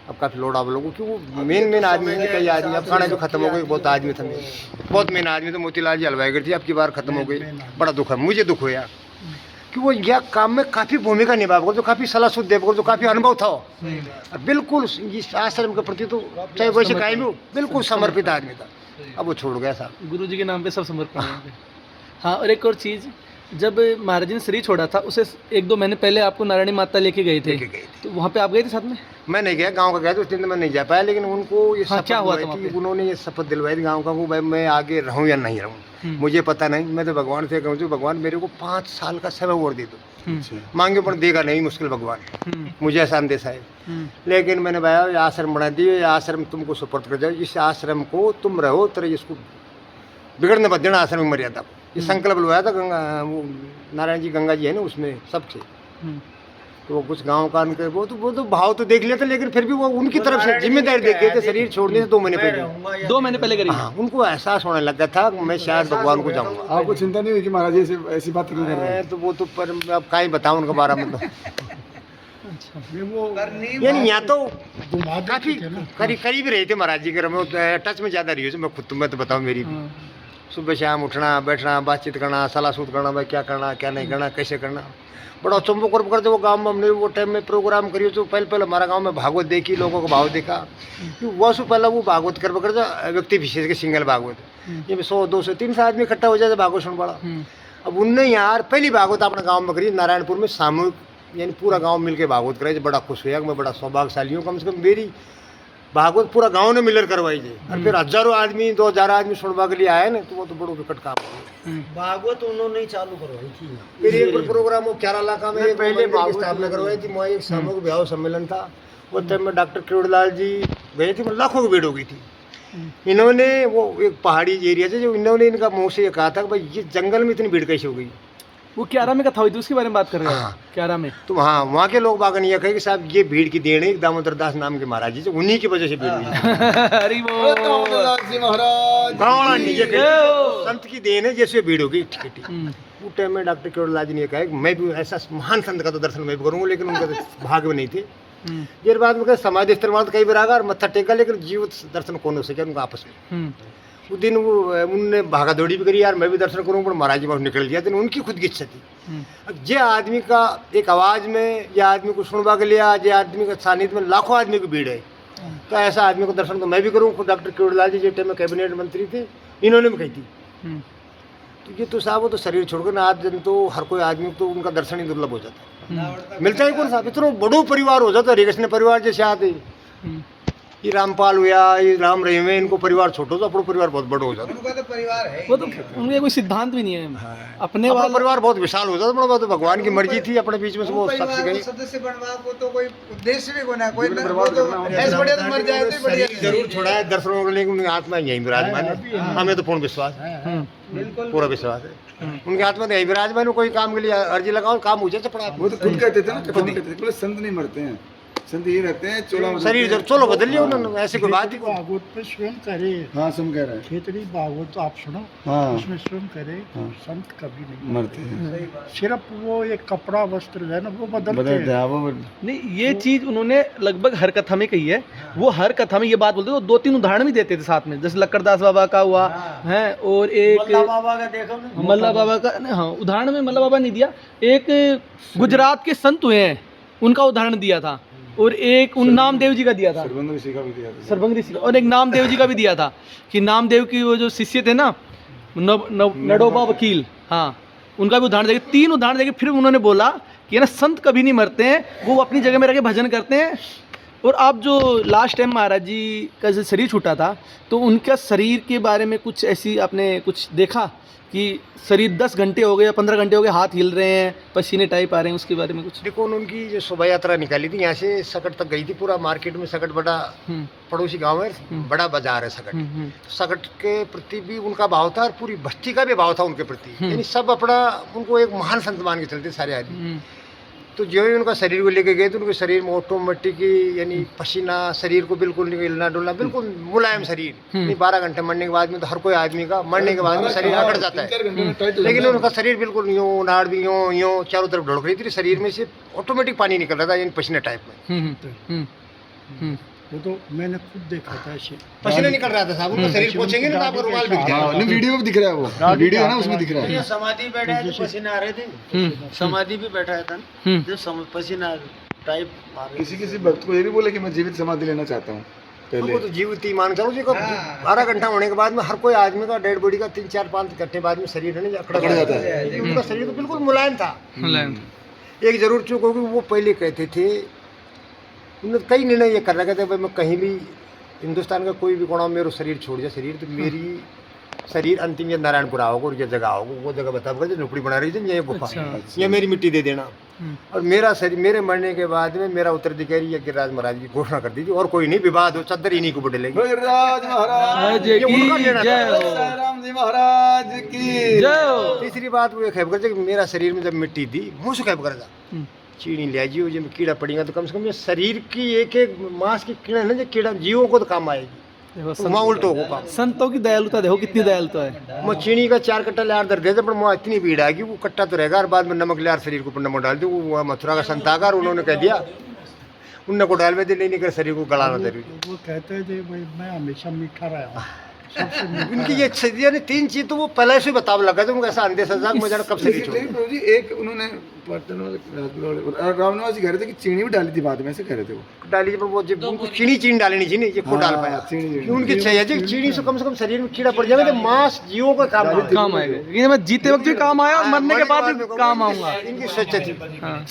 अब काफ़ी लोड आप लोगों की, वो मेन आदमी है, कई आदमी अब खाना जो खत्म हो गई, बहुत आदमी था, बहुत मेन आदमी तो मोतीलाल जी हलवाई गई थी, अब की बार खत्म हो गई। बड़ा दुख है, मुझे दुख हुआ कि वो यह काम में काफ़ी भूमिका निभा जो काफ़ी सलाह सुध दे जो काफ़ी अनुभव था, बिल्कुल इस आश्रम के प्रति तो चाहे वैसे कहीं भी बिल्कुल समर्पित आदमी था। अब वो छोड़ गया साहब। गुरु जी के नाम पे सब समर्पण है। हाँ, और एक और चीज़, जब महाराज जी ने शरीर छोड़ा था उसे 1-2 महीने पहले आपको नारायणी माता लेके गए थे, तो वहाँ पे आप गए थे साथ में? मैं नहीं गया, गांव का गया था उस दिन, तो मैं नहीं जा पाया, लेकिन उनको ये क्या हुआ था? उन्होंने ये शपथ दिलवाई थी गांव का, वो भाई मैं आगे रहूं या नहीं रहूं मुझे पता नहीं, मैं तो भगवान से कहूँ भगवान मेरे को 5 साल का समय और दे दो, मांगे पर देगा नहीं मुश्किल भगवान, मुझे ऐसा अंदेशा है। लेकिन मैंने भाई ये आश्रम बना दिए, ये आश्रम तुमको सुपुर्द कर जाओ, इस आश्रम को तुम रहो तरह इसको बिगड़ने मत देना, आश्रम की मर्यादा को। ये संकल्प लवाया था गंगा, वो नारायण जी गंगा जी है ना उसमें सबसे, तो वो कुछ गांव का उनके वो तो भाव तो देख लिया था, लेकिन फिर भी वो उनकी तरफ से जिम्मेदारी देख गए थे। शरीर छोड़ने से 2 महीने पहले 2 महीने पहले करी। हाँ, उनको एहसास होने लगा था मैं शायद भगवान को जाऊंगा। आपको चिंता नहीं हुई कि महाराज जी ऐसी बात क्यों कर रहे हैं? तो वो तो पर अब क्या ही बताऊं उनके बारे में, तो यानी यहाँ तो काफी करीब रहे थे महाराज जी के, मैं टच में ज्यादा रही हूँ। मैं खुद तुम्हें तो बताऊँ, मेरी सुबह शाम उठना बैठना बातचीत करना सलाह सूद करना, भाई क्या करना क्या नहीं करना कैसे करना, बड़ा चुंबक कर करते। वो गांव में हमने वो टाइम में प्रोग्राम करिए, तो पहले हमारा गांव में भागवत देखी, लोगों को भाव देखा कि वो से पहले वो भागवत कर व्यक्ति विशेष के सिंगल भागवत, ये 100-200-300 आदमी इकट्ठा हो जाते भागवत सुन पड़ा। अब उनने यार पहली भागवत अपने गाँव में करी नारायणपुर में सामूहिक, यानी पूरा गाँव मिलकर भागवत कराई। बड़ा खुश हुआ, मैं बड़ा सौभाग्यशाली हूँ, कम से कम मेरी भागवत पूरा गांव ने मिलकर करवाई थी। और फिर 1000 आदमी 2000 आदमी सुनवा के लिए आए ना, तो वो तो बड़ो विकट काम है। भागवत उन्होंने ही चालू करवाई थी। फिर एक प्रोग्राम वो केरला का में एक पहले भागवत स्थापना करवाई थी, वहाँ एक सामूहिक विवाह सम्मेलन था, वो तब में डॉक्टर किरोड़लाल जी गए थे, लाखों की भीड़ हो गई थी। इन्होंने वो एक पहाड़ी एरिया से जो इन्होंने इनका मुँह से ये कहा था कि भाई ये जंगल में इतनी भीड़ कैसे हो गई। वो क्यारा में कथा हुई थी, उसके बारे में बात कर रहे हैं? क्यारा में तो हाँ, वहाँ के लोग बागन ये कहे कि साहब ये भीड़ की देन है दामोदर दास नाम के महाराज जी से, उन्हीं की वजह से भीड़ हुई। हरि बोल संत की देन है, जैसे भीड़ होगी ठीक। वो टाइम में डॉक्टर किरोड़लाल जी ने कहा कि मैं भी ऐसा महान संत का तो दर्शन मैं भी करूँगा, लेकिन उनका तो भाग्य में नहीं थे। देर बाद में समाधि स्थल कई बार आगा और मत्था टेका, लेकिन जीवित दर्शन कौन हो सके उनका आपस में। उस दिन वो उनने भागा दौड़ी भी करी यार मैं भी दर्शन करूँ, पर महाराज जी बाहर निकल गया। तो उनकी खुद की इच्छा थी। अब जे आदमी का एक आवाज़ में या आदमी को सुनवा के लिया, जे आदमी का सानिध्य में लाखों आदमी की भीड़ है, तो ऐसा आदमी को दर्शन तो मैं भी करूँ। खुद डॉक्टर केवड़लाल जी जेटे में कैबिनेट मंत्री थे, इन्होंने भी कही थी। तो ये तो साहब वो तो शरीर छोड़कर ना आज दिन तो हर कोई आदमी तो उनका दर्शन ही दुर्लभ हो जाता, मिलता ही कौन साहब। इतना बड़ो परिवार हो जाता, हरिकृष्ण परिवार जैसे आते, ये रामपाल हुआ, ये राम रहीम है, इनको परिवार छोटो तो अपना परिवार बहुत बड़ा हो जाता। उनका तो परिवार है, वो तो उनके कोई सिद्धांत भी नहीं है। अपने अपना वाला परिवार बहुत विशाल हो जाता, बड़ा तो भगवान की मर्जी थी अपने बीच में से वो परिवार साक्षी को गई। सदस्य बनवा को तो कोई उद्देश्य भी कोना, कोई ऐसे बढ़िया तो मर जाए तो बढ़िया। जरूर छोड़ा है दर्शनों के लिए, उनकी आत्मा यहीं विराजमान है। हमें तो पूर्ण विश्वास है, पूरा विश्वास है उनके आत्मा तो यहीं विराजमान है। कोई काम के लिए अर्जी लगाओ, काम हो जाए चपड़ा। वो तो खुद कहते थे ना, कथन कहते थे, बोले संत नहीं मरते हैं, संत ये रहते हैं चोला शरीर जब चलो बदल लिया उन्होंने, ऐसी कोई बात ही नहीं। भागवत पे स्वयं करे, हाँ सुन कह रहे हैं, खेतड़ी भागवत तो आप सुनो, हाँ उसमें स्वयं करे हाँ। संत कभी नहीं मरते हैं, सिर्फ वो एक कपड़ा वस्त्र है ना वो बदलते बदलते हैं। हैं वो। नहीं, ये चीज उन्होंने लगभग हर कथा में कही है। वो हर कथा में ये बात बोलते थे, वो 2-3 उदाहरण भी देते थे साथ में, जैसे लक्कड़दास बाबा का हुआ है, और एक मल्ला बाबा का देखो ना, मल्ला बाबा का, हाँ उदाहरण में मल्ला बाबा नहीं दिया, एक गुजरात के संत हुए हैं उनका उदाहरण दिया था, और एक उन नामदेव जी का दिया था, सरबंध ऋषि का भी दिया था। सरभंग ऋषि का, और एक नामदेव जी का भी दिया था कि नामदेव की वो जो शिष्य थे ना, नडोबा वकील, हाँ उनका भी उदाहरण देखे, 3 उदाहरण देखे। फिर उन्होंने बोला कि ना संत कभी नहीं मरते हैं, वो अपनी जगह में रह के भजन करते हैं। और आप जो लास्ट टाइम महाराज जी का जो शरीर छूटा था, तो उनका शरीर के बारे में कुछ ऐसी आपने कुछ देखा कि शरीर 10 घंटे हो गए या 15 घंटे हो गए, हाथ हिल रहे हैं, पसीने टाइप आ रहे हैं, उसके बारे में कुछ? देखो उनकी जो शोभा यात्रा निकाली थी यहाँ से सकट तक गई थी, पूरा मार्केट में सकट बड़ा पड़ोसी गांव है, बड़ा बाजार है सकट। सकट के प्रति भी उनका भाव था और पूरी बस्ती का भी भाव था उनके प्रति, यानी सब अपना उनको एक महान संत मान के चलते सारे आदमी। तो जो ही उनका शरीर को लेके गए तो उनके शरीर में ऑटोमेटिक यानी पसीना, शरीर को बिल्कुल नहीं हिलना डुलना, बिल्कुल मुलायम शरीर। नहीं 12 घंटे मरने के बाद में तो हर कोई आदमी का मरने के बाद में शरीर अकड़ जाता है, लेकिन उनका शरीर बिल्कुल यूँ, नाड़ भी यूँ चारों तरफ ढुड़क रही थी, शरीर में से ऑटोमेटिक पानी निकल रहा था, यानी पसीने टाइप में। वो तो मैंने खुद देखा था ऐसे, पसीने निकल रहा था साहब, उनका शरीर पोछेंगे ना तो आपका रुमाल बिक जाएगा। हाँ, नहीं वीडियो में दिख रहा है, वो वीडियो है ना उसमें दिख रहा ये है। समाधि बैठा है तो पसीना आ रहे थे, समाधि भी बैठा था ना, जो पसीना टाइप आ रहे किसी किसी भक्त को ये भी बोले कि मैं जीवित समाधि लेना चाहता हूँ पहले। वो तो जीवित मान करो जी, 12 घंटा होने के बाद में हर कोई आदमी का डेड बॉडी का 3-4-5 घंटे बाद में शरीर है ना अकड़ जाता है। उनका शरीर तो बिल्कुल मुलायम था। एक जरूर चूक होगी, वो पहले कहते थे, उन्होंने कई निर्णय ये कर रखे थे, भाई मैं कहीं भी हिंदुस्तान का कोई भी कोना में मेरा शरीर छोड़ जाए शरीर, तो मेरी शरीर अंतिम ये नारायणपुर आओगे और ये जगह आओगे, वो जगह बता जो झोपड़ी बना रही थी, ये गुफा, ये मेरी मिट्टी दे देना। और मेरा शरीर मेरे मरने के बाद में मेरा उत्तराधिकारी ये गिरिराज महाराज की घोषणा कर दी थी, और कोई नहीं, विवाद हो चद्दर इन्हीं को बदलेगी। गिरिराज महाराज ये उनका लेना जय था। हो, राम जी महाराज की जय हो। तीसरी बात वो खेप कर मेरा शरीर में जब मिट्टी दी, मुँह से खेप कर चीनी लिया जी, जब कीड़ा पड़ेगा तो कम से कम ये शरीर की एक मांस की कीड़ा है ना, जो कीड़ा जीवों को तो काम आएगी, वहाँ उल्टो होगा काम। संतों की दयालुता देखो कितनी दयालुता है। मैं चीनी का 4 कट्टा लार दर दे, पर वहाँ इतनी भीड़ आएगी, वो कट्टा तो रहेगा और बाद में नमक लार शरीर के ऊपर नमक डाल दे। वो मथुरा का संत आगा और उन्होंने कह दिया, उनने को डाल में दे लेने के शरीर को गलाना जरूरी। वो कहते थे भाई मैं हमेशा मीठा रहा हूँ, सबसे उनकी ये सदिया ने 3 चीज तो वो पहले से बताव लगा था, उनको ऐसा अंधे सजा मुझे कब शरीर छोड़। प्रभु जी एक उन्होंने पटन वाले रामनिवास जी कह रहे थे कि चीनी भी डाली थी बाद में, ऐसे कह रहे थे वो डाली, पर वो जब उनको चीनी डालनी चाहिए, ये को डाल पाया चीनी उनकी इच्छा है जी, चीनी से कम शरीर में कीड़ा पड़ जाएगा तो मांस जीवों का काम आएगा, ये मैं जीते वक्त भी काम आया और मरने के बाद भी काम आऊंगा। इनकी सोच थी। हाँ,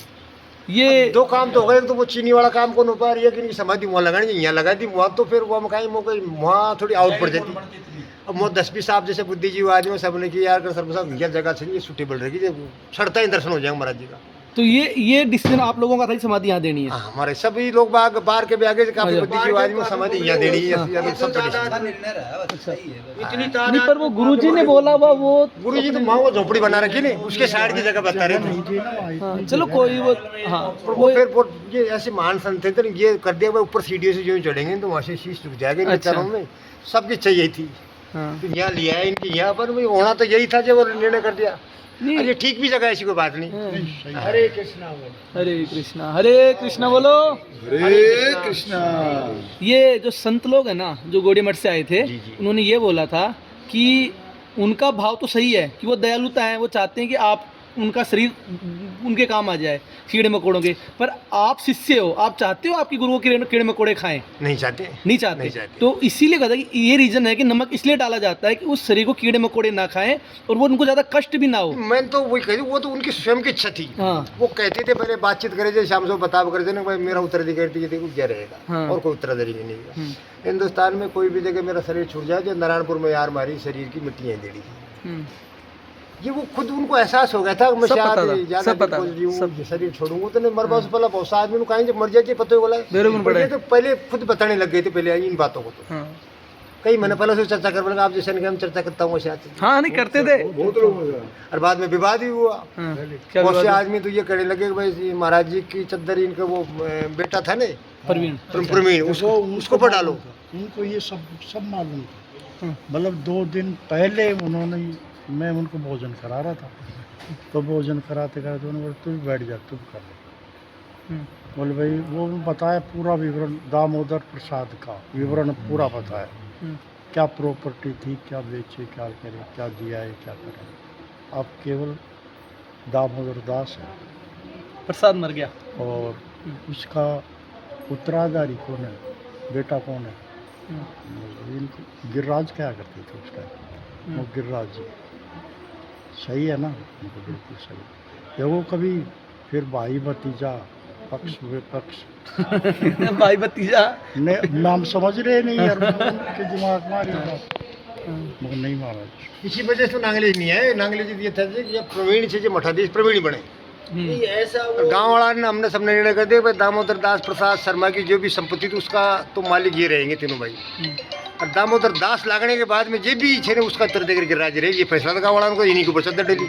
ये 2 काम तो हो गए, तो वो चीनी वाला काम को पा रही है कि इनकी समाधि वहाँ लगानी, यहाँ लगा दी, वहाँ तो फिर वो मकाई मौके वहाँ थोड़ी आउट पड़ जाती। अब वो 10-20 साहब जैसे बुद्धिजीवी आदमी सबने की यार कर सर्व साहब यह जगह से ये सुटेबल रहेगी, सड़ता ही दर्शन हो जाएगा महाराज जी का। तो ये डिसीजन आप लोगों का था कि समाधि यहाँ देनी है? हाँ, हमारे सभी लोग बाहर के भी आगे काफी बुद्धिजीवी आदमी समाधि यहाँ देनी है, सब इतनी नहीं, पर वो गुरुजी ने बोला हुआ, वो गुरु जी तो वहाँ वो झोपड़ी बना रखी नहीं, उसके साइड की जगह बता रहे थे। हाँ, चलो कोई वो, हाँ वो फिर वो ये ऐसे महान संत थे, तो ये कर दिया ऊपर सीढ़ियों से जो चढ़ेंगे तो वहाँ से शीश झुक जाएगा इनके चरणों में, सबकी चाहिए थी। हाँ। तो यहाँ लिया है इनकी, यहाँ पर भी होना तो यही था जब वो निर्णय कर दिया। नहीं। अरे ठीक भी जगह, ऐसी कोई बात नहीं। हरे कृष्णा बोलो। हरे कृष्णा बोलो। हरे कृष्णा। ये जो संत लोग हैं ना, जो गौड़ी मठ से आए थे, उन्होंने ये बोला था कि उनका भाव तो सही है कि वो दयालुता है, वो चाहते हैं कि आप उनका शरीर उनके काम आ जाए कीड़े मकोड़ों के, पर आप शिष्य हो, आप चाहते हो आपकी गुरुओं के कीड़े मकोड़े खाएं? नहीं चाहते, नहीं चाहते। तो इसीलिए कहता है कि ये रीजन है कि नमक इसलिए डाला जाता है कि उस शरीर को कीड़े मकोड़े ना खाएं और वो उनको ज़्यादा कष्ट भी ना हो। मैं तो वही कही, वो तो उनकी स्वयं की इच्छा थी। हाँ। वो कहते थे, पहले बातचीत करे थे, शाम से बता कर देना भाई मेरा उत्तराधिकारी देखो क्या रहेगा। हाँ। और कोई उत्तराधिकारी नहीं है हिंदुस्तान में। कोई भी जगह मेरा शरीर छूट जाए, जो नारायणपुर में यार मारी शरीर की मिट्टियाँ देड़ी, ये वो खुद उनको एहसास हो गया था। मैं सब पता था, ज्यादा सब पता दिन था, सब। शरीर छोड़ूंगा तो नहीं मर पाऊँ। पहला बहुत सा आदमी कहीं जब मर जाए पता बोला ये तो पहले खुद बताने लग गए थे पहले इन बातों को। तो कई महीने पहले से चर्चा कर बोला, आप जैसे हम चर्चा करता हूँ वैसे आते। हाँ, नहीं करते थे। बहुत लोग और बाद में विवाद ही हुआ। बहुत से आदमी तो ये कहने लगे कि भाई महाराज जी की चद्दर, इनका वो बेटा था ना प्रवीण, उसको पर डालो। उनको ये सब मालूम था। मतलब 2 दिन पहले उन्होंने, मैं उनको भोजन करा रहा था, तो भोजन कराते कराते उन्होंने बोला तू बैठ जा, तुम कर लो। बोले भाई वो बताया पूरा विवरण, दामोदर प्रसाद का विवरण पूरा बताया, क्या प्रॉपर्टी थी, क्या बेचे, क्या करे, क्या दिया है, क्या करे। अब केवल दामोदर दास है, प्रसाद मर गया और उसका उत्तराधिकारी कौन है, बेटा कौन है? इनको गिरिराज क्या करते थे उस टाइम, वो गिरिराज जी। सही है ना? उनको बिल्कुल सही। जब वो कभी फिर भाई भतीजा पक्ष विपक्ष भाई भतीजा ने नाम समझ रहे नहीं यार, उनके दिमाग में आ रही बात, मगर नहीं महाराज। इसी वजह से नांगले नहीं है। नांगले जी ये था कि प्रवीण से जो मठाधीश प्रवीण बने। नहीं ऐसा गांव वाला ने हमने सबने निर्णय कर दिया भाई दामोदर दास प्रसाद शर्मा की जो भी संपत्ति थी उसका तो मालिक ये रहेंगे तीनों भाई। और दामोदर दास लागने के बाद में जो भी इच्छे ने उसका उत्तर देकर गिरिराज रहेगी। ये फैसला था गाँव वाला को, इन्हीं के ऊपर चद्दर डली।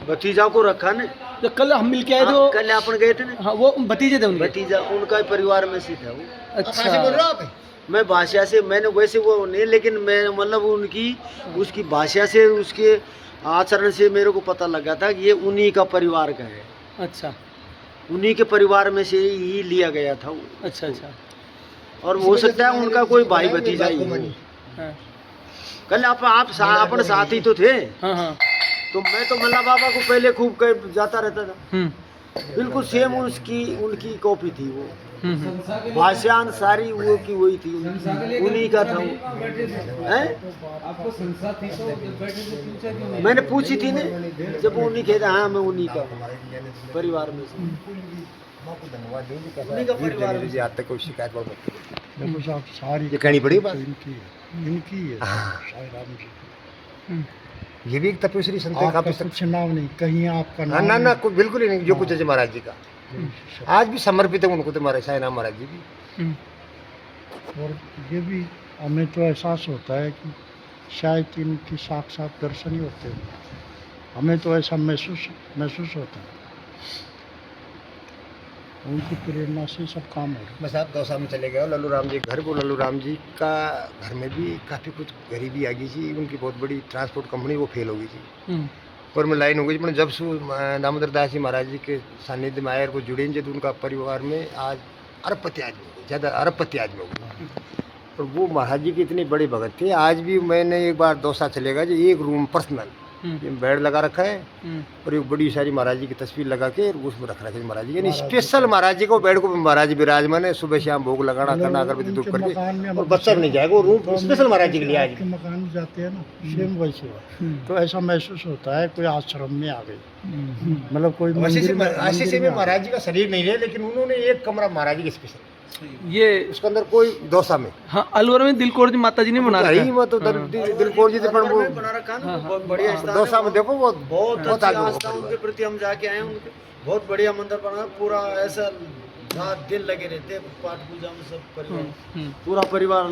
भतीजा को रखा ने, जो कल हम मिल के आए थे वो, कल अपन गए थे ना, हाँ, वो भतीजे थे उनके। भतीजा उनका ही परिवार में से था वो। कहाँ से बोल रहे हो आप? मैं भाषा से, मैंने वैसे वो नहीं, लेकिन मैं मतलब उनकी उसकी भाषा से, उसके आचरण से मेरे को पता लगा था कि ये उन्हीं का परिवार का है। अच्छा उन्हीं के परिवार में से ही लिया गया था वो। अच्छा अच्छा। और हो सकता है उनका कोई भाई भतीजा ही हो। हाँ कल आप अपन साथी तो थे। हाँ हाँ। तो मैं तो मल्ला बाबा को पहले खूब कहीं जाता रहता था। बिल्कुल सेम उनकी कॉपी थी वो। भाषान सारी वो की वही थी, उन्हीं का था वो। हैं? मैंने पूछी थी ने, जब उन्हीं कहता हाँ मैं उन्हीं का परिवार में से। उन्हीं का परिवार में से। आज तक कोई शिकायत बहुत देखो साहब, सारी ये कहनी पड़ी बात। इनकी है साईं राम जी। ये भी एक तपस्वी संत है। आपका कुछ नाम नहीं, कहीं आपका नाम ना ना कोई बिल्कुल ही नहीं। जो कुछ है महाराज जी का आज भी समर्पित है उनको, तो महाराज साईं राम महाराज जी भी। और ये भी हमें तो एहसास होता है कि शायद इनकी साक्षात दर्शन ही होते हैं। हमें तो ऐसा महसूस होता है, उनकी प्रेरणा से सब काम हो रहा है। बस आप दौसा में चले गए लल्लू राम जी घर को। लल्लू राम जी का घर में भी काफ़ी कुछ गरीबी आ गई थी। उनकी बहुत बड़ी ट्रांसपोर्ट कंपनी वो फेल हो गई थी और में लाइन हो गई। मैंने जब से दामोदर दास जी महाराज जी के सानिध्य में आए और वो जुड़े, जब उनका परिवार में आज अरबपति आदमी हो गए, ज़्यादा अरबपति आदमी हो गए। और वो महाराज जी की इतनी बड़ी भगत थी। आज भी मैंने एक बार दौसा चलेगा जो एक रूम पर्सनल बेड लगा रखा है और एक बड़ी सारी महाराज जी की तस्वीर लगा के उसमें रख रखा है महाराज जी। यानी स्पेशल महाराज जी को बेड को महाराज जी विराजमान है। सुबह शाम भोग लगाना करना अगरबत्ती धूप करके और बच्चा नहीं जाएगा। वो रूम स्पेशल महाराज जी के लिए आज के मकान में जाते हैं ना, सेम वैसे हुआ। तो ऐसा महसूस होता है कोई आश्रम में आ गए, मतलब कोई ऐसे से महाराज जी का शरीर नहीं है, लेकिन उन्होंने एक कमरा महाराज जी के स्पेशल ये उसके अंदर कोई दौसा में। हाँ, अलवर में दिलकोर जी माता जी ने बना रखा है। तो दिलकोर जी थे पर वो बना रखा है ना, बहुत बढ़िया स्थान है। दौसा में देखो वो बहुत अच्छी आस्था उनके प्रति हम जाके आए। उनके बहुत बढ़िया मंदिर बना, पूरा ऐसा रात दिन लगे रहते हैं पाठ पूजा में। सब परिवार पूरा परिवार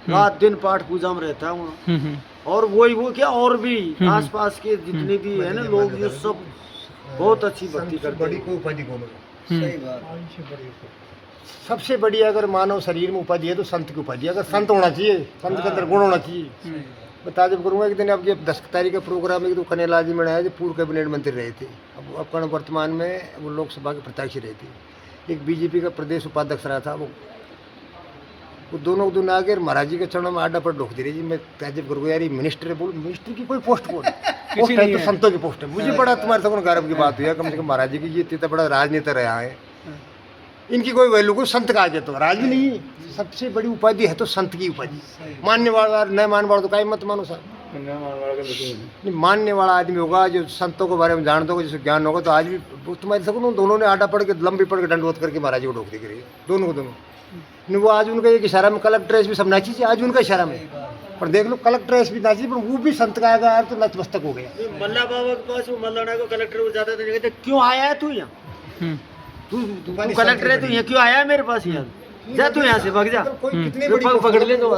रात दिन पाठ पूजा में रहता है वहाँ। और वो क्या और भी आसपास के जितने भी है ना लोग, ये सब बहुत अच्छी भक्ति करते बड़ी हैं। कोई उपाधि कौन है? सही बात। सबसे बड़ी अगर मानव शरीर में उपाधि है तो संत की उपाधि है। अगर संत होना चाहिए, संत के अंदर गुण होना चाहिए। मैं ताजुब करूँगा कि दिन अब ये 10 तारीख का प्रोग्राम है कि तो कन्हैया जी में आया जो पूर्व कैबिनेट मंत्री रहे थे, अब कर्ण वर्तमान में वो लोकसभा के प्रत्याशी रहे थे। एक बीजेपी का प्रदेश उपाध्यक्ष रहा था, वो दोनों आगे महाराज जी के चरणों में आडा पर ढोक दे रही जी। मैं ताजुब करूँगा यार, ये मिनिस्टर है, बोल मिनिस्टर की कोई पोस्ट कौन पोस्ट है तो संतों की पोस्ट है। मुझे बड़ा तुम्हारे से गर्व की बात हुई है, कम से कम महाराज जी की ये इतना बड़ा राजनेता रहा है, इनकी कोई वैल्यू को संत कहा जाए तो राज भी नहीं, सबसे बड़ी उपाधि है तो संत की उपाधि। मानने वाला न मानने वाला तो कहीं मत मानो साहब, नहीं मानने वाला आदमी होगा जो संतों के बारे में जानता होगा, जिसको ज्ञान होगा, तो आज भी तुम्हारे सब दोनों ने आटा पड़ के लंबी पड़ के दंडवत करके महाराज जी को ढोक दी दोनों को दोनों। नहीं वो आज उनका एक इशारा में कलेक्टर एस भी सब नाची थी, आज उनका इशारा में, पर देख लो कलेक्टर एस भी नाची, पर वो भी संत का आएगा यार तो नतमस्तक हो गया। मल्ला बाबा के पास वो मल्लाना को कलेक्टर को जाते थे, कहते क्यों आया है तू यहाँ, तू कलेक्टर है, तू यहाँ क्यों आया है मेरे पास, यहाँ जा तू यहाँ से भाग जा, कितनी बड़ी पकड़ ले तो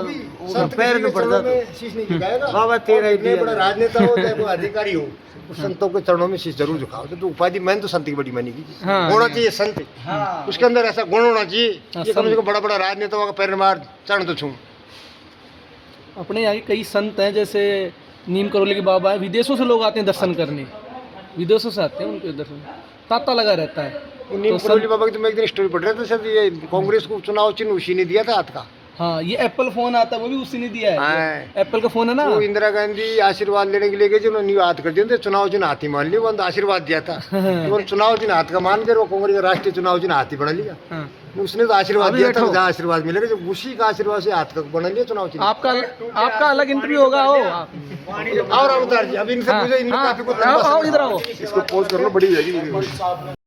संत पैर में पड़ जाता, शीश नहीं झुकाएगा। बाबा तेरा ही इतने बड़ा राजनेता हो चाहे कोई अधिकारी हो, उस संतों के चरणों में शीश जरूर झुकाओ। तो उपाधि मैंने तो संत की बड़ी मानी की, होना चाहिए संत, उसके अंदर ऐसा गुण होना चाहिए, ये कम से कम बड़ा बड़ा राजनेताओं का पैर मार चरण तो छू। अपने यहाँ के कई संत हैं, जैसे नीम करोली के बाबा है, विदेशों से लोग आते हैं दर्शन करने, विदेशों से आते हैं उनके दर्शन, तांता लगा रहता है। नीम करोली बाबा की तो मैं एक दिन स्टोरी पढ़ रहा था, शायद ये कांग्रेस को चुनाव चिन्ह उसी ने दिया था हाथ का। हाँ, ये एप्पल फोन आता है वो भी उसी ने दिया है, हाँ। एप्पल का फोन है ना, वो इंदिरा गांधी आशीर्वाद लेने के लिए गए, उन्होंने न्यू हाथ कर दिया, चुनाव चिन्ह हाथी मान लिया, वो आशीर्वाद दिया था, तो चुनाव चिन्ह हाथ का मान कर वो कांग्रेस का राष्ट्रीय चुनाव चिन्ह हाथी बना लिया। उसने तो आशीर्वाद दिया था, जहाँ आशीर्वाद मिलेगा, जब उसी का आशीर्वाद से हाथ का बना लिया चुनाव चिन्ह। आपका अलग इंटरव्यू होगा हो और अवतार जी अब इनसे मुझे इनका काफी कुछ इधर आओ, इसको पोस्ट कर लो, बड़ी जाएगी।